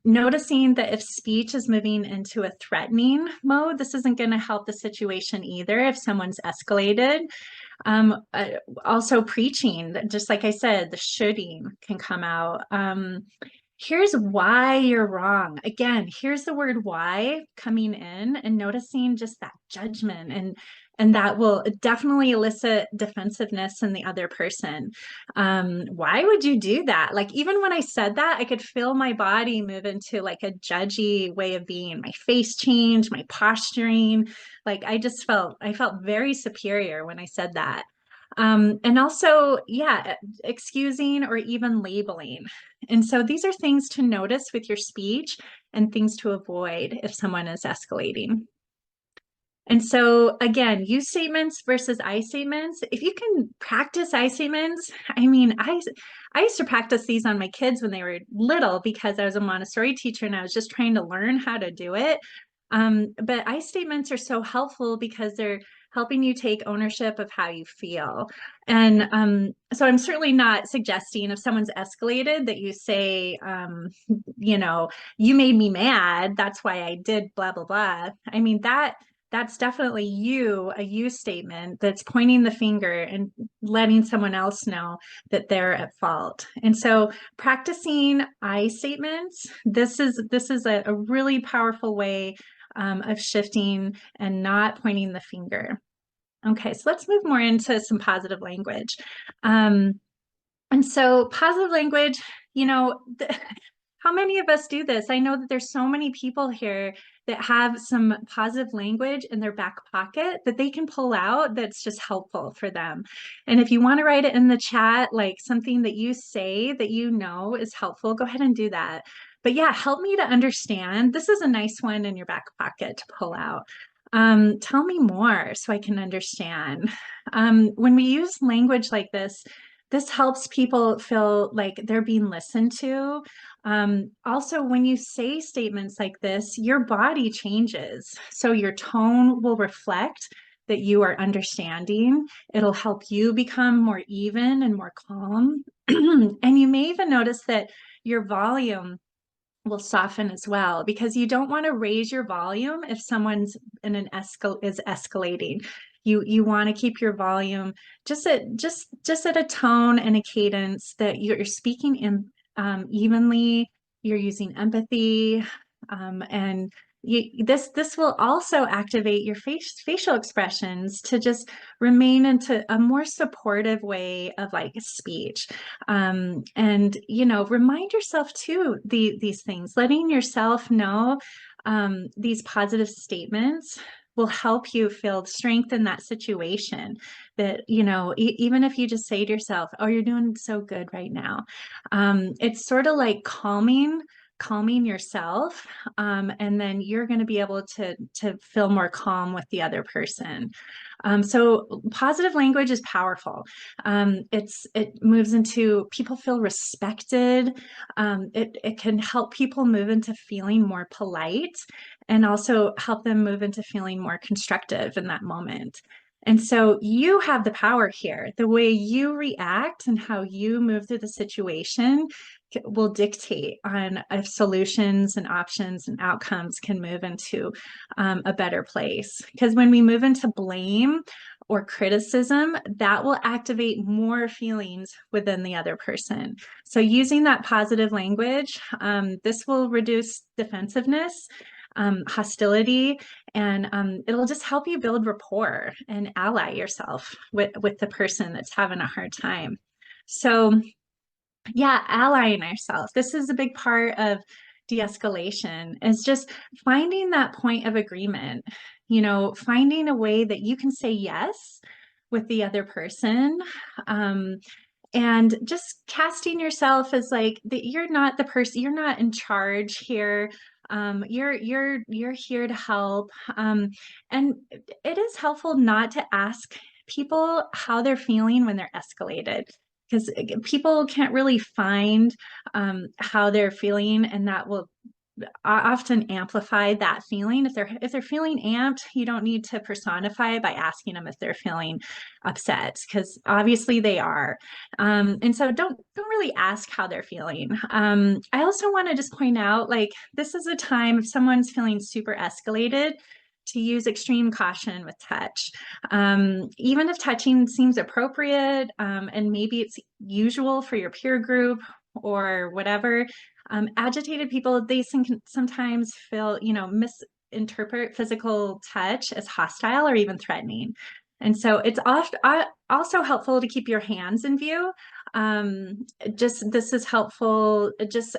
Noticing that if speech is moving into a threatening mode, this isn't going to help the situation either if someone's escalated. Also preaching, just like I said, the shoulding can come out. Here's why you're wrong. Again, here's the word why coming in, and noticing just that judgment, and that will definitely elicit defensiveness in the other person. Why would you do that? Like, even when I said that, I could feel my body move into like a judgy way of being, my face change, my posturing. Like, I felt very superior when I said that. And also, yeah, excusing or even labeling. And so these are things to notice with your speech and things to avoid if someone is escalating. And so again, you statements versus I statements. If you can practice I statements, I mean, I used to practice these on my kids when they were little because I was a Montessori teacher and I was just trying to learn how to do it. But I statements are so helpful because they're helping you take ownership of how you feel. And so I'm certainly not suggesting if someone's escalated that you say, you know, you made me mad, that's why I did blah, blah, blah. I mean, that's definitely a you statement that's pointing the finger and letting someone else know that they're at fault. And so practicing I statements, this is a really powerful way of shifting and not pointing the finger. Okay, so let's move more into some positive language. And so positive language, you know, how many of us do this? I know that there's so many people here that have some positive language in their back pocket that they can pull out that's just helpful for them. And if you want to write it in the chat, like something that you say that you know is helpful, go ahead and do that. But yeah, help me to understand. This is a nice one in your back pocket to pull out. Tell me more so I can understand. When we use language like this helps people feel like they're being listened to. Also, when you say statements like this, your body changes. So your tone will reflect that you are understanding. It'll help you become more even and more calm. And you may even notice that your volume will soften as well, because you don't want to raise your volume if someone's in an is escalating. You want to keep your volume just at a tone and a cadence that you're speaking in evenly. You're using empathy, and this will also activate your facial expressions to just remain into a more supportive way of like speech. And you know, remind yourself too these things, letting yourself know these positive statements will help you feel strength in that situation. That, you know, even if you just say to yourself, oh, you're doing so good right now, it's sort of like calming yourself, and then you're going to be able to feel more calm with the other person. So positive language is powerful. It moves into people feel respected. It can help people move into feeling more polite, and also help them move into feeling more constructive in that moment. And so you have the power here. The way you react and how you move through the situation will dictate on if solutions and options and outcomes can move into a better place. Because when we move into blame or criticism, that will activate more feelings within the other person. So using that positive language, this will reduce defensiveness, hostility, and it'll just help you build rapport and ally yourself with the person that's having a hard time. So yeah, allying ourselves. This is a big part of de-escalation, is just finding that point of agreement, you know, finding a way that you can say yes with the other person. And just casting yourself as like that you're not the person, you're not in charge here. You're here to help. And it is helpful not to ask people how they're feeling when they're escalated, because people can't really find how they're feeling, and that will often amplify that feeling. If they're feeling amped, you don't need to personify it by asking them if they're feeling upset, because obviously they are. And so don't really ask how they're feeling. I also want to just point out, like, this is a time if someone's feeling super escalated, to use extreme caution with touch. Even if touching seems appropriate, and maybe it's usual for your peer group or whatever, Agitated people, they can sometimes feel, misinterpret physical touch as hostile or even threatening. And so it's also helpful to keep your hands in view. Just this is helpful.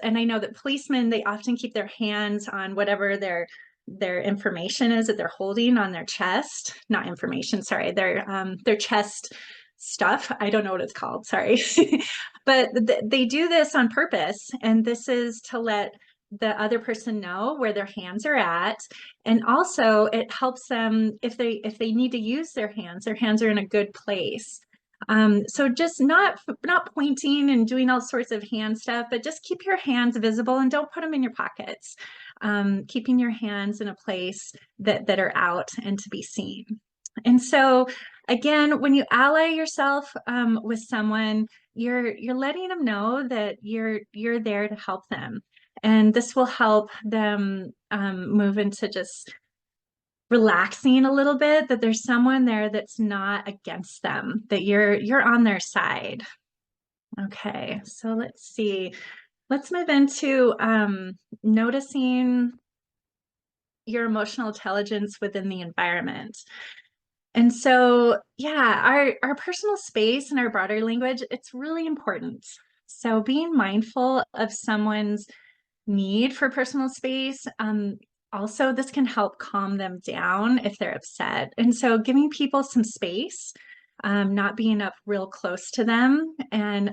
And I know that policemen, they often keep their hands on whatever their information is that they're holding on their chest. Not information, sorry, their chest stuff. I don't know what it's called, sorry. But they do this on purpose, and this is to let the other person know where their hands are at. And also it helps them if they need to use their hands are in a good place. So just not pointing and doing all sorts of hand stuff, but just keep your hands visible and don't put them in your pockets. Keeping your hands in a place that are out and to be seen. And so again, when you ally yourself with someone, you're letting them know that you're there to help them. And this will help them move into just relaxing a little bit, that there's someone there that's not against them, that you're on their side. Okay, so let's see. Let's move into noticing your emotional intelligence within the environment. And so, yeah, our personal space and our body language, it's really important. So being mindful of someone's need for personal space. Also, this can help calm them down if they're upset. And so giving people some space, not being up real close to them. And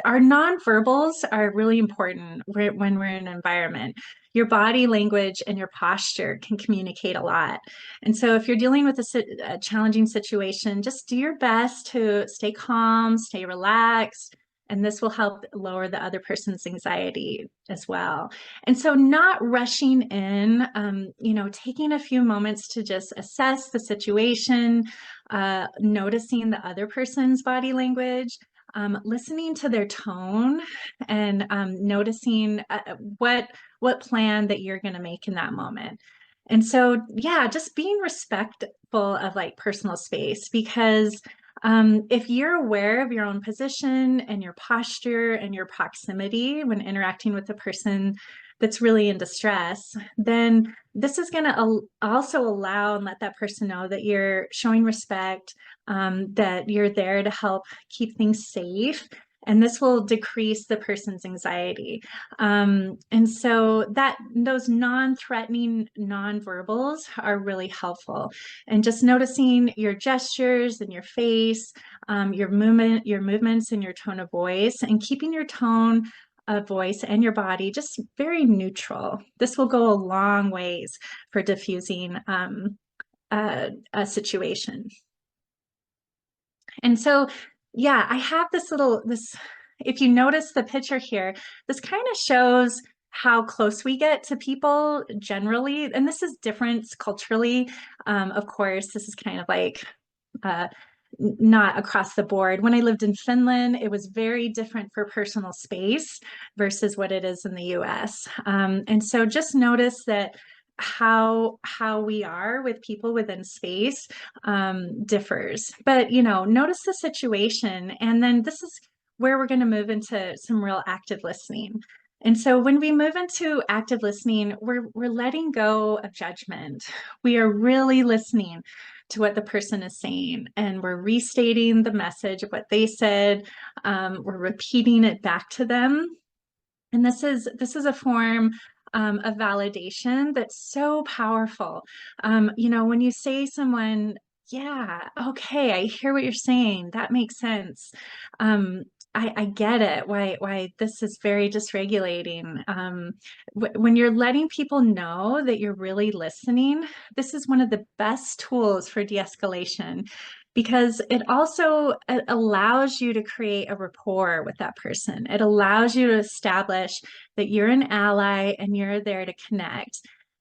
our nonverbals are really important when we're in an environment. Your body language and your posture can communicate a lot. And so if you're dealing with a challenging situation, just do your best to stay calm, stay relaxed, and this will help lower the other person's anxiety as well. And so not rushing in, taking a few moments to just assess the situation, noticing the other person's body language, listening to their tone, and noticing what plan that you're going to make in that moment. And so, yeah, just being respectful of like personal space, because if you're aware of your own position and your posture and your proximity when interacting with a person that's really in distress, then this is going to also allow and let that person know that you're showing respect, that you're there to help keep things safe. And this will decrease the person's anxiety. And so those non-threatening nonverbals are really helpful. And just noticing your gestures and your face, your movements and your tone of voice, and keeping your tone of voice and your body just very neutral. This will go a long ways for diffusing a situation. And so, yeah, I have this, if you notice the picture here, this kind of shows how close we get to people generally. And this is different culturally. Of course, this is kind of like not across the board. When I lived in Finland, it was very different for personal space versus what it is in the US. And so just notice that how we are with people within space differs. But, notice the situation. And then this is where we're going to move into some real active listening. And so when we move into active listening, we're letting go of judgment. We are really listening to what the person is saying, and we're restating the message of what they said. We're repeating it back to them. And this is a form of validation that's so powerful. When you say someone, yeah, okay, I hear what you're saying. That makes sense. I get it. Why this is very dysregulating. When you're letting people know that you're really listening, this is one of the best tools for de-escalation, because it also allows you to create a rapport with that person. It allows you to establish that you're an ally and you're there to connect.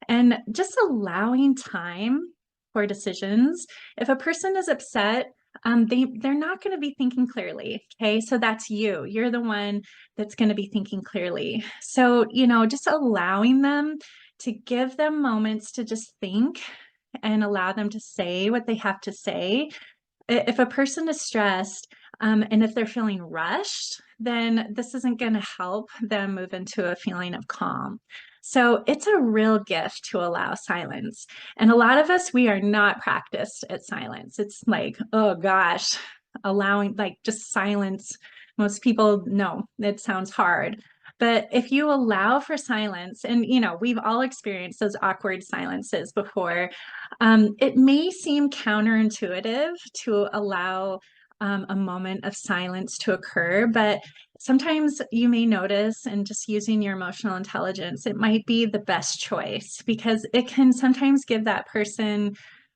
And just allowing time for decisions. If a person is upset, they're not going to be thinking clearly. Okay, so that's you. You're the one that's going to be thinking clearly. So, just allowing them, to give them moments to just think and allow them to say what they have to say. If a person is stressed, and if they're feeling rushed, then this isn't going to help them move into a feeling of calm. So it's a real gift to allow silence. And a lot of us, we are not practiced at silence. It's like, oh gosh, allowing like just silence. Most people know it sounds hard. But if you allow for silence, and we've all experienced those awkward silences before, it may seem counterintuitive to allow a moment of silence to occur, but sometimes you may notice, and just using your emotional intelligence, it might be the best choice because it can sometimes give that person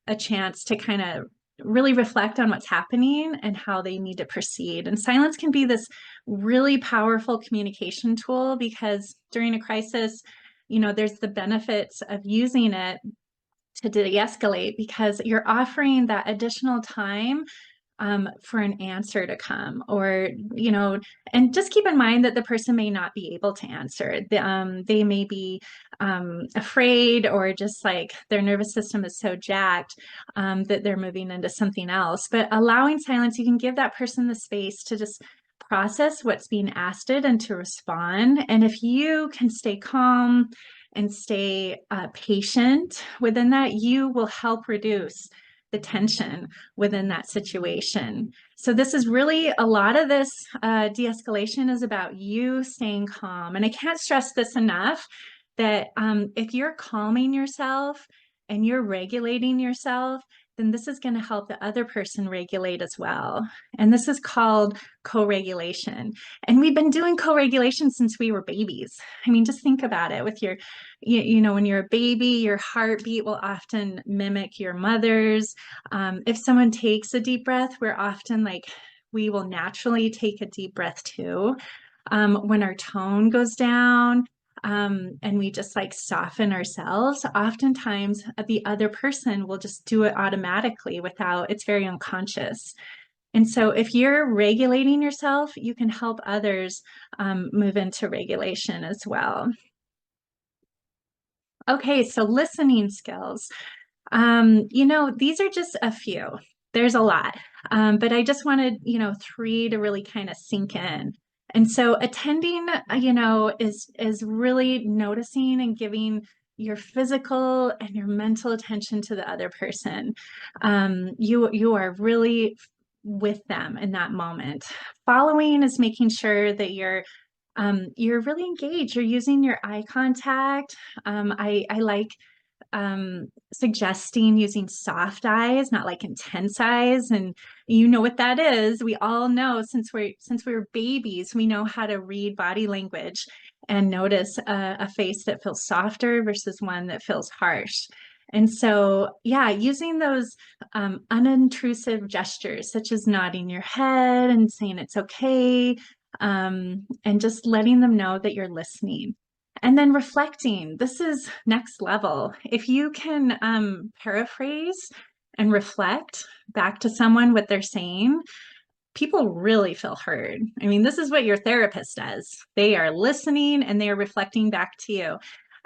a chance to kind of really reflect on what's happening and how they need to proceed. And silence can be this really powerful communication tool because during a crisis, there's the benefits of using it to de-escalate because you're offering that additional time for an answer to come, or and just keep in mind that the person may not be able to answer. They may be afraid, or just like their nervous system is so jacked that they're moving into something else. But allowing silence, you can give that person the space to just process what's being asked it and to respond. And if you can stay calm and stay patient within that, you will help reduce the tension within that situation. So this is really, a lot of this de-escalation is about you staying calm. And I can't stress this enough, that if you're calming yourself and you're regulating yourself, then this is going to help the other person regulate as well. And this is called co-regulation. And we've been doing co-regulation since we were babies. I mean, just think about it with your, when you're a baby, your heartbeat will often mimic your mother's. If someone takes a deep breath, we're often like, we will naturally take a deep breath too. When our tone goes down, and we just like soften ourselves, oftentimes the other person will just do it automatically without, it's very unconscious. And so if you're regulating yourself, you can help others move into regulation as well. Okay, so listening skills. These are just a few. There's a lot, but I just wanted, 3 to really kind of sink in. And so attending, is really noticing and giving your physical and your mental attention to the other person. You are really with them in that moment. Following is making sure that you're really engaged. You're using your eye contact. I like suggesting using soft eyes, not like intense eyes. And you know what that is. We all know, since we were babies, we know how to read body language and notice a face that feels softer versus one that feels harsh. And so, yeah, using those unintrusive gestures, such as nodding your head and saying it's okay, and just letting them know that you're listening. And then reflecting, this is next level. If you can paraphrase and reflect back to someone what they're saying, people really feel heard. I mean, this is what your therapist does. They are listening and they are reflecting back to you.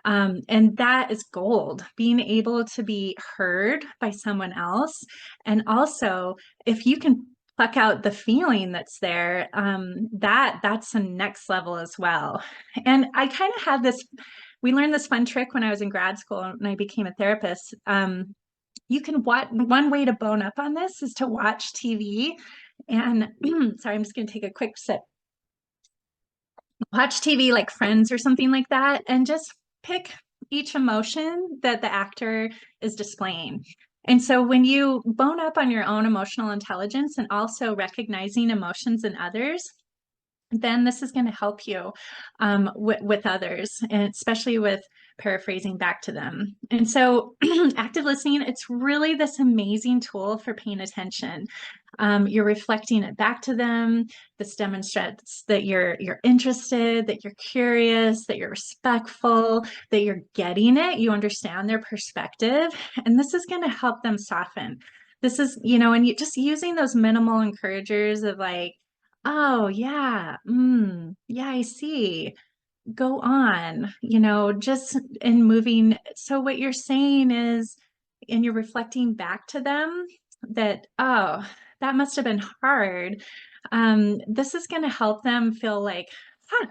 And that is gold, being able to be heard by someone else. And also, if you can pluck out the feeling that's there, that's the next level as well. And I kind of had this, we learned this fun trick when I was in grad school and I became a therapist. You can watch, one way to bone up on this is to watch TV. And sorry, I'm just going to take a quick sip. Watch TV like Friends or something like that, and just pick each emotion that the actor is displaying. And so when you bone up on your own emotional intelligence and also recognizing emotions in others, then this is going to help you with others, and especially with paraphrasing back to them. And so active listening, it's really this amazing tool for paying attention. You're reflecting it back to them. This demonstrates that you're interested, that you're curious, that you're respectful, that you're getting it, you understand their perspective, and this is going to help them soften. This is, and you just using those minimal encouragers of like, oh yeah, yeah, I see. Go on, just in moving. So what you're saying is, and you're reflecting back to them that, oh, that must have been hard. This is going to help them feel like, huh,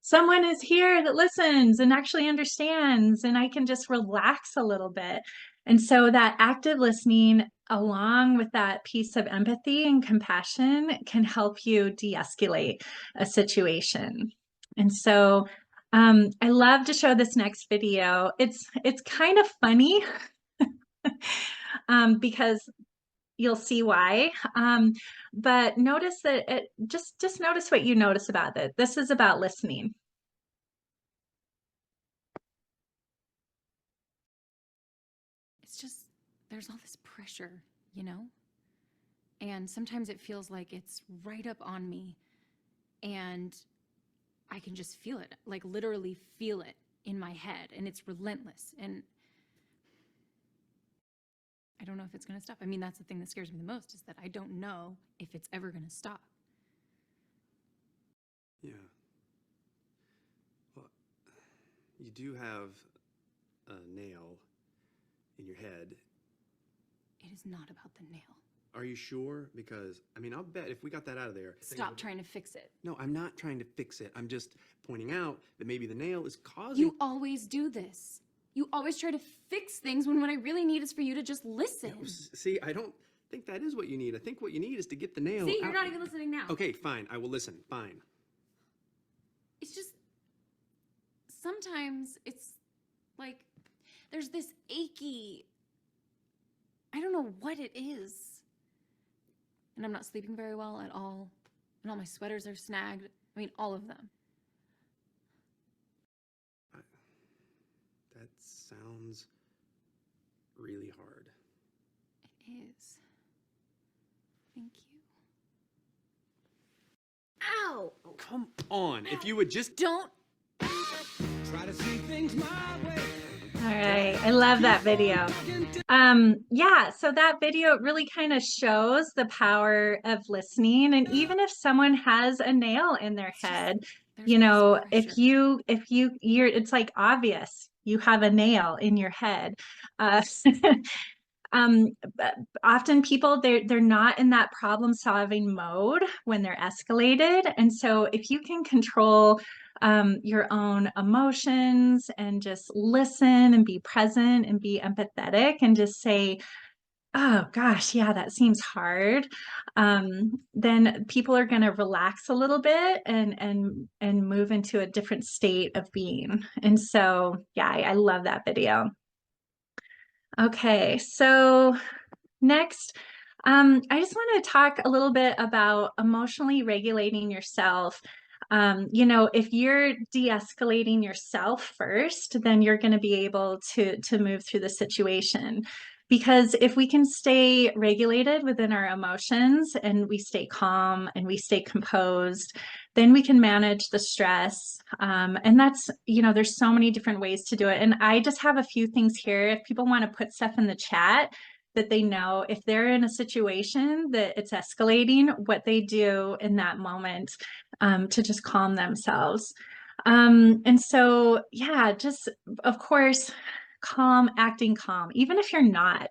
someone is here that listens and actually understands, and I can just relax a little bit. And so that active listening, along with that piece of empathy and compassion, can help you de-escalate a situation. And so I love to show this next video. It's kind of funny because you'll see why. But notice that just notice what you notice about it. This is about listening.
It's just, there's all this pressure, you know? And sometimes it feels like it's right up on me, and I can just feel it, like literally feel it in my head, and it's relentless. And I don't know if it's going to stop. I mean, that's the thing that scares me the most, is that I don't know if it's ever going to stop.
Yeah. Well, you do have a nail in your head.
It is not about the nail.
Are you sure? Because, I mean, I'll bet if we got that out of there...
Stop trying to fix it.
No, I'm not trying to fix it. I'm just pointing out that maybe the nail is causing...
You always do this. You always try to fix things when what I really need is for you to just listen.
Yeah, see, I don't think that is what you need. I think what you need is to get the nail
See, you're
out.
not even listening now.
Okay, fine. I will listen. Fine.
It's just, sometimes it's like, there's this achy, I don't know what it is. And I'm not sleeping very well at all. And all my sweaters are snagged. I mean, all of them.
That sounds really hard.
It is. Thank you. Ow!
Oh, come on. If you would just...
Don't.
Try to see things my way.
All right, I love that video. Yeah, so that video really kind of shows the power of listening. And even if someone has a nail in their head,
There's
you
all
know,
this pressure.
if you're, it's like obvious you have a nail in your head. But often people, they're not in that problem solving mode when they're escalated. And so if you can control your own emotions and just listen and be present and be empathetic and just say, oh gosh, yeah, that seems hard. Then people are going to relax a little bit and move into a different state of being. And so, yeah, I love that video. Okay, so next, I just want to talk a little bit about emotionally regulating yourself. You know, if you're de-escalating yourself first, then you're going to be able to move through the situation. Because if we can stay regulated within our emotions and we stay calm and we stay composed, then we can manage the stress. And that's, you know, there's so many different ways to do it. And I just have a few things here. If people want to put stuff in the chat, that they know if they're in a situation that it's escalating, what they do in that moment to just calm themselves. And so, yeah, just of course, acting calm, even if you're not.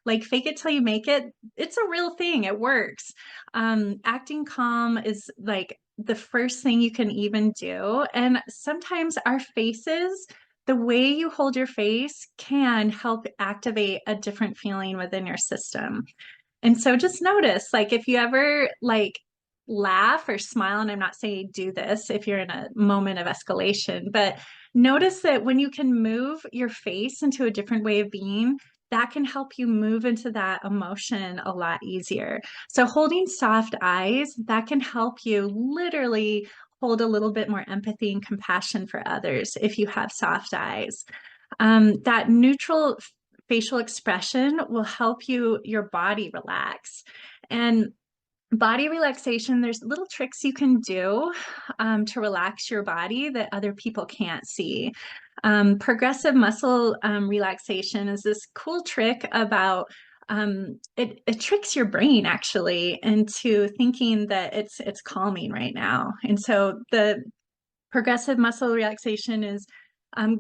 Like fake it till you make it, it's a real thing. It works. Acting calm is like the first thing you can even do. And sometimes our faces, the way you hold your face can help activate a different feeling within your system. And so just notice, like if you ever like laugh or smile, and I'm not saying do this if you're in a moment of escalation, but notice that when you can move your face into a different way of being, that can help you move into that emotion a lot easier. So holding soft eyes, that can help you literally hold a little bit more empathy and compassion for others if you have soft eyes. That neutral facial expression will help your body relax. And body relaxation, there's little tricks you can do to relax your body that other people can't see. Progressive muscle relaxation is this cool trick about it tricks your brain actually into thinking that it's calming right now. And so the progressive muscle relaxation is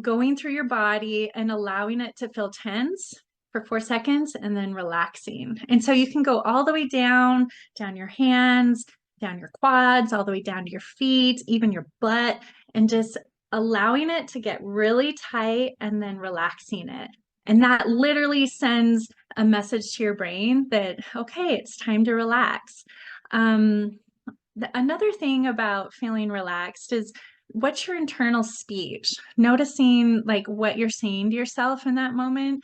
going through your body and allowing it to feel tense for 4 seconds and then relaxing. And so you can go all the way down your hands, down your quads, all the way down to your feet, even your butt, and just allowing it to get really tight and then relaxing it. And that literally sends a message to your brain that, okay, it's time to relax. Another thing about feeling relaxed is what's your internal speech? Noticing like what you're saying to yourself in that moment,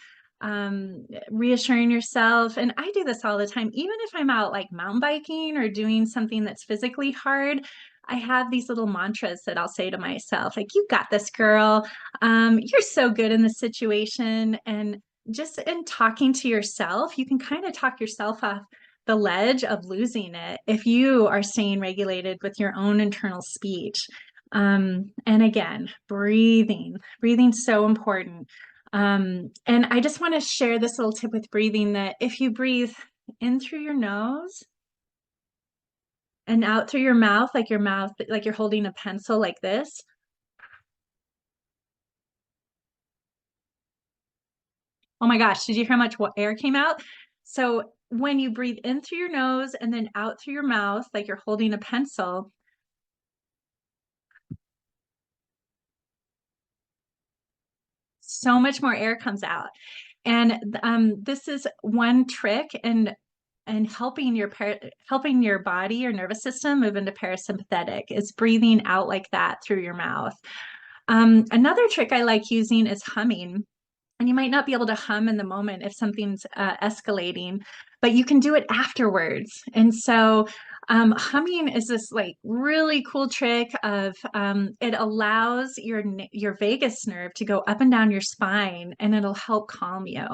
reassuring yourself. And I do this all the time, even if I'm out like mountain biking or doing something that's physically hard. I have these little mantras that I'll say to myself, like, you got this, girl. You're so good in this situation. And just in talking to yourself, you can kind of talk yourself off the ledge of losing it if you are staying regulated with your own internal speech. And again, breathing's so important. And I just want to share this little tip with breathing, that if you breathe in through your nose and out through your mouth, like you're holding a pencil like this. Oh my gosh, did you hear how much air came out? So when you breathe in through your nose and then out through your mouth, like you're holding a pencil, so much more air comes out. And this is one trick and helping your body, your nervous system move into parasympathetic, is breathing out like that through your mouth. Another trick I like using is humming. And you might not be able to hum in the moment if something's escalating, but you can do it afterwards. And so humming is this like really cool trick of it allows your vagus nerve to go up and down your spine, and it'll help calm you.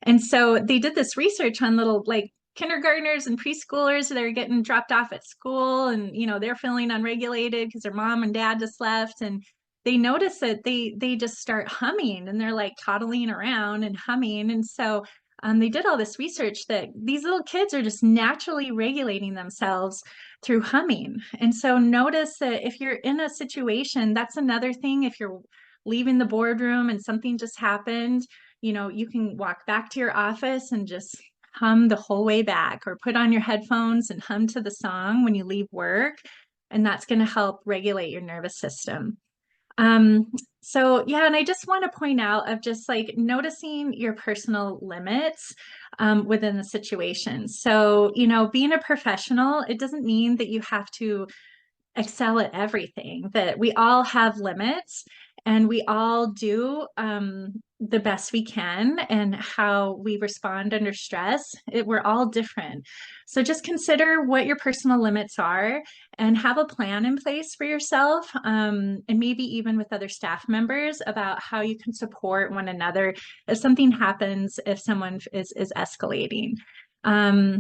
And so they did this research on little like kindergartners and preschoolers that are getting dropped off at school, and they're feeling unregulated because their mom and dad just left, and they notice that they just start humming, and they're like toddling around and humming. And so they did all this research that these little kids are just naturally regulating themselves through humming. And so notice that if you're in a situation, that's another thing. If you're leaving the boardroom and something just happened, you can walk back to your office and just hum the whole way back, or put on your headphones and hum to the song when you leave work. And that's going to help regulate your nervous system. So yeah, and I just want to point out of just like noticing your personal limits within the situation. So, being a professional, it doesn't mean that you have to excel at everything, that we all have limits, and we all do the best we can, and how we respond under stress, we're all different. So just consider what your personal limits are and have a plan in place for yourself, and maybe even with other staff members, about how you can support one another if something happens, if someone is escalating. All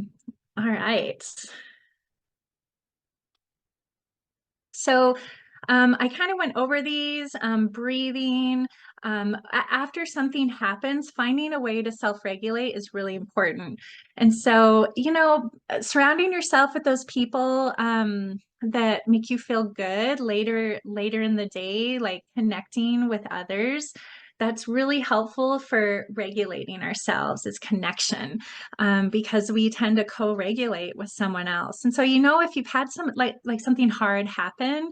right. So I kind of went over these, breathing. After something happens, finding a way to self-regulate is really important. And so, surrounding yourself with those people that make you feel good later in the day, like connecting with others, that's really helpful for regulating ourselves, is connection, because we tend to co-regulate with someone else. And so, if you've had some like something hard happen,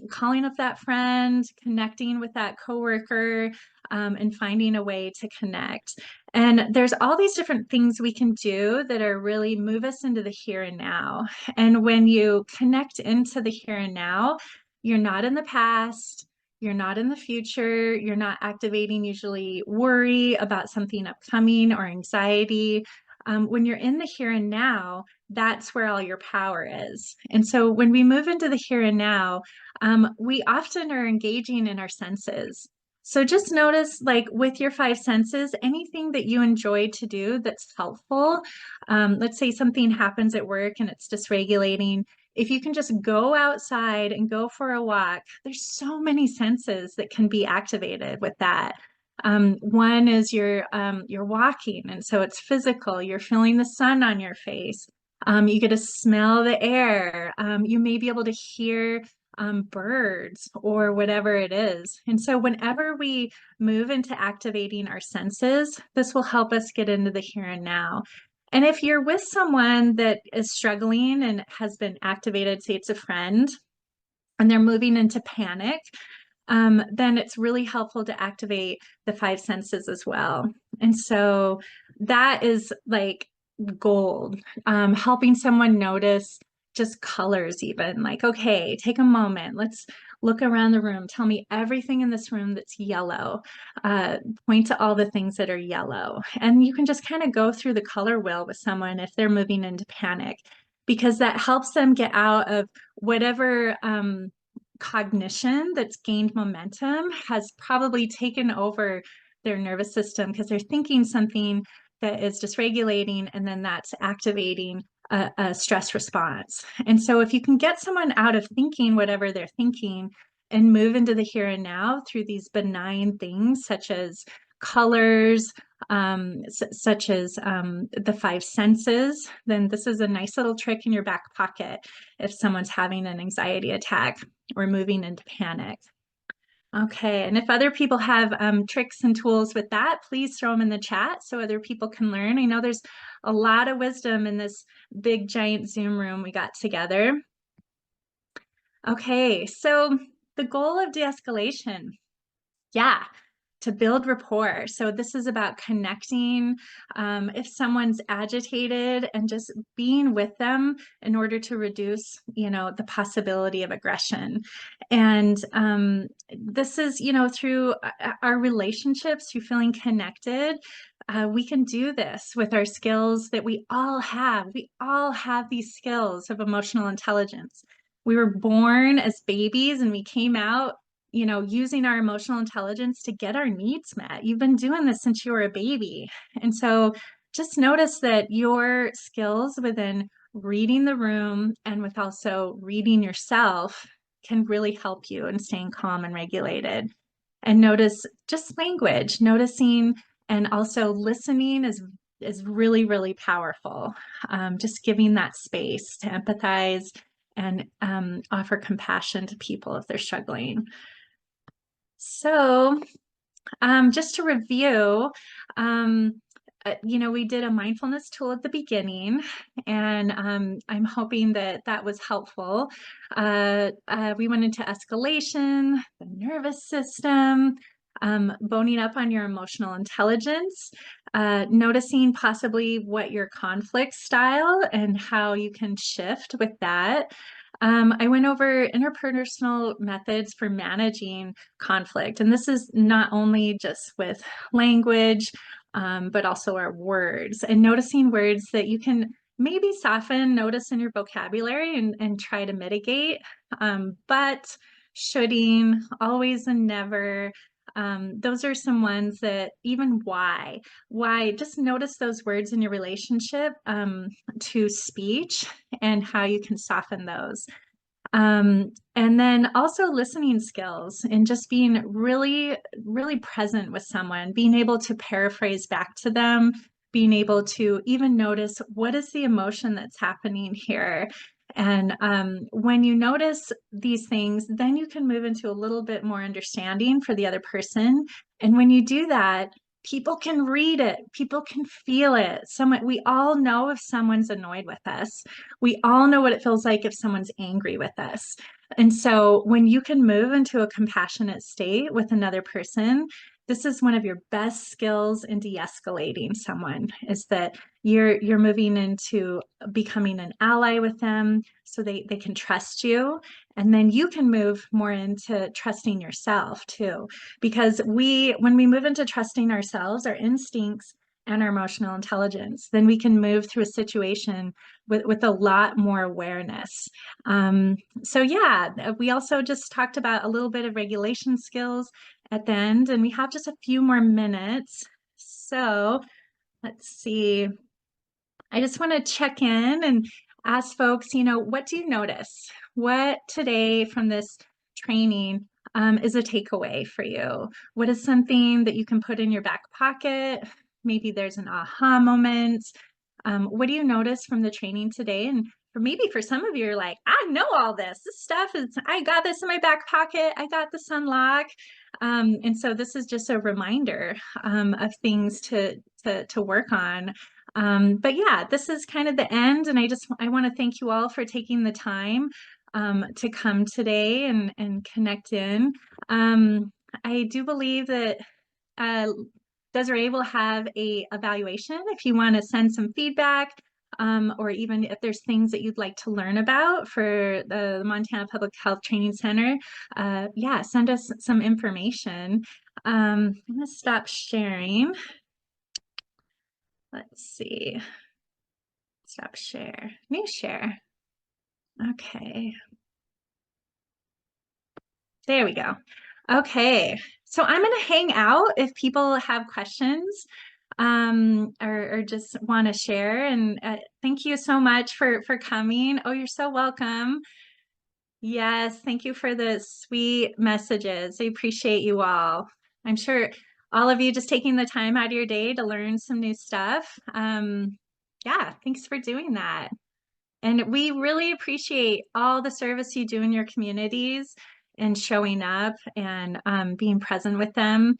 calling up that friend, connecting with that coworker, and finding a way to connect. And there's all these different things we can do that are really move us into the here and now. And when you connect into the here and now, you're not in the past. You're not in the future. You're not activating usually worry about something upcoming or anxiety. When you're in the here and now, that's where all your power is. And so when we move into the here and now, we often are engaging in our senses. So just notice, like with your five senses, anything that you enjoy to do that's helpful. Let's say something happens at work and it's dysregulating. If you can just go outside and go for a walk, there's so many senses that can be activated with that. One is you're walking, and so it's physical. You're feeling the sun on your face. You get to smell the air. You may be able to hear birds or whatever it is. And so whenever we move into activating our senses, this will help us get into the here and now. And if you're with someone that is struggling and has been activated, say it's a friend, and they're moving into panic, then it's really helpful to activate the five senses as well. And so that is like gold, helping someone notice just colors, even like, okay, take a moment, let's look around the room. Tell me everything in this room that's yellow. Point to all the things that are yellow. And you can just kind of go through the color wheel with someone if they're moving into panic, because that helps them get out of whatever cognition that's gained momentum has probably taken over their nervous system, because they're thinking something that is dysregulating, and then that's activating a stress response. And so if you can get someone out of thinking whatever they're thinking and move into the here and now through these benign things such as colors, such as the five senses, then this is a nice little trick in your back pocket if someone's having an anxiety attack or moving into panic. Okay, and if other people have tricks and tools with that, please throw them in the chat so other people can learn. I know there's a lot of wisdom in this big giant Zoom room we got together. Okay, so the goal of de-escalation, yeah, to build rapport. So this is about connecting. If someone's agitated, and just being with them in order to reduce, the possibility of aggression. And this is, through our relationships, through feeling connected. We can do this with our skills that we all have. We all have these skills of emotional intelligence. We were born as babies and we came out using our emotional intelligence to get our needs met. You've been doing this since you were a baby. And so just notice that your skills within reading the room and with also reading yourself can really help you in staying calm and regulated. And notice just language, noticing and also listening is really, really powerful. Just giving that space to empathize and offer compassion to people if they're struggling. So just to review, we did a mindfulness tool at the beginning, and I'm hoping that that was helpful. We went into escalation, the nervous system, boning up on your emotional intelligence, noticing possibly what your conflict style and how you can shift with that. I went over interpersonal methods for managing conflict. And this is not only just with language, but also our words, and noticing words that you can maybe soften, notice in your vocabulary and try to mitigate. But shoulding, always and never, those are some ones that even why, just notice those words in your relationship to speech and how you can soften those. And then also listening skills and just being really, really present with someone, being able to paraphrase back to them, being able to even notice what is the emotion that's happening here. And when you notice these things, then you can move into a little bit more understanding for the other person. And when you do that, people can read it, people can feel it. We all know if someone's annoyed with us. We all know what it feels like if someone's angry with us. And so when you can move into a compassionate state with another person, this is one of your best skills in de-escalating someone, is that you're moving into becoming an ally with them so they can trust you. And then you can move more into trusting yourself too. Because when we move into trusting ourselves, our instincts and our emotional intelligence, then we can move through a situation with a lot more awareness. So yeah, we also just talked about a little bit of regulation skills at the end, and we have just a few more minutes. So let's see. I just want to check in and ask folks, what do you notice? What today from this training is a takeaway for you? What is something that you can put in your back pocket? Maybe there's an aha moment. What do you notice from the training today? And maybe for some of you, you're like, I know all this. This stuff is, I got this in my back pocket. I got this unlock. And so this is just a reminder of things to work on. But yeah, this is kind of the end. And I want to thank you all for taking the time to come today and connect in. I do believe that Desiree will have a evaluation if you want to send some feedback, or even if there's things that you'd like to learn about for the Montana Public Health Training Center. Yeah, send us some information. I'm going to stop sharing. Let's see. Stop share. New share. Okay. There we go. Okay. So I'm going to hang out if people have questions or just want to share. And thank you so much for coming. Oh, you're so welcome. Yes, thank you for the sweet messages. I appreciate you all. I'm sure all of you just taking the time out of your day to learn some new stuff. Yeah, thanks for doing that. And we really appreciate all the service you do in your communities and showing up and being present with them.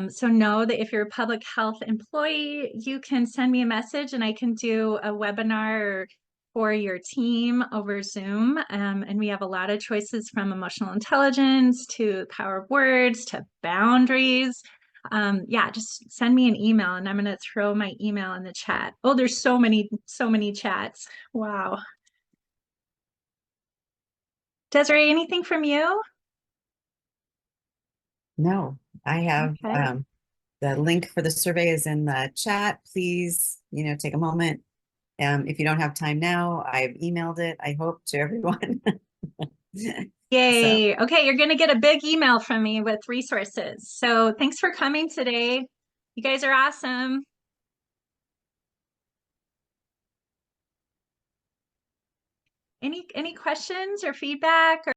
So know that if you're a public health employee, you can send me a message and I can do a webinar for your team over Zoom. And we have a lot of choices from emotional intelligence to the power of words to boundaries. Yeah, just send me an email and I'm going to throw my email in the chat. Oh, there's so many chats. Wow. Desiree, anything from you?
No, I have
Okay.
the link for the survey is in the chat. Please, take a moment. If you don't have time now, I've emailed it, I hope, to everyone. So,
Yay. Okay, you're going to get a big email from me with resources. So thanks for coming today. You guys are awesome. Any questions or feedback?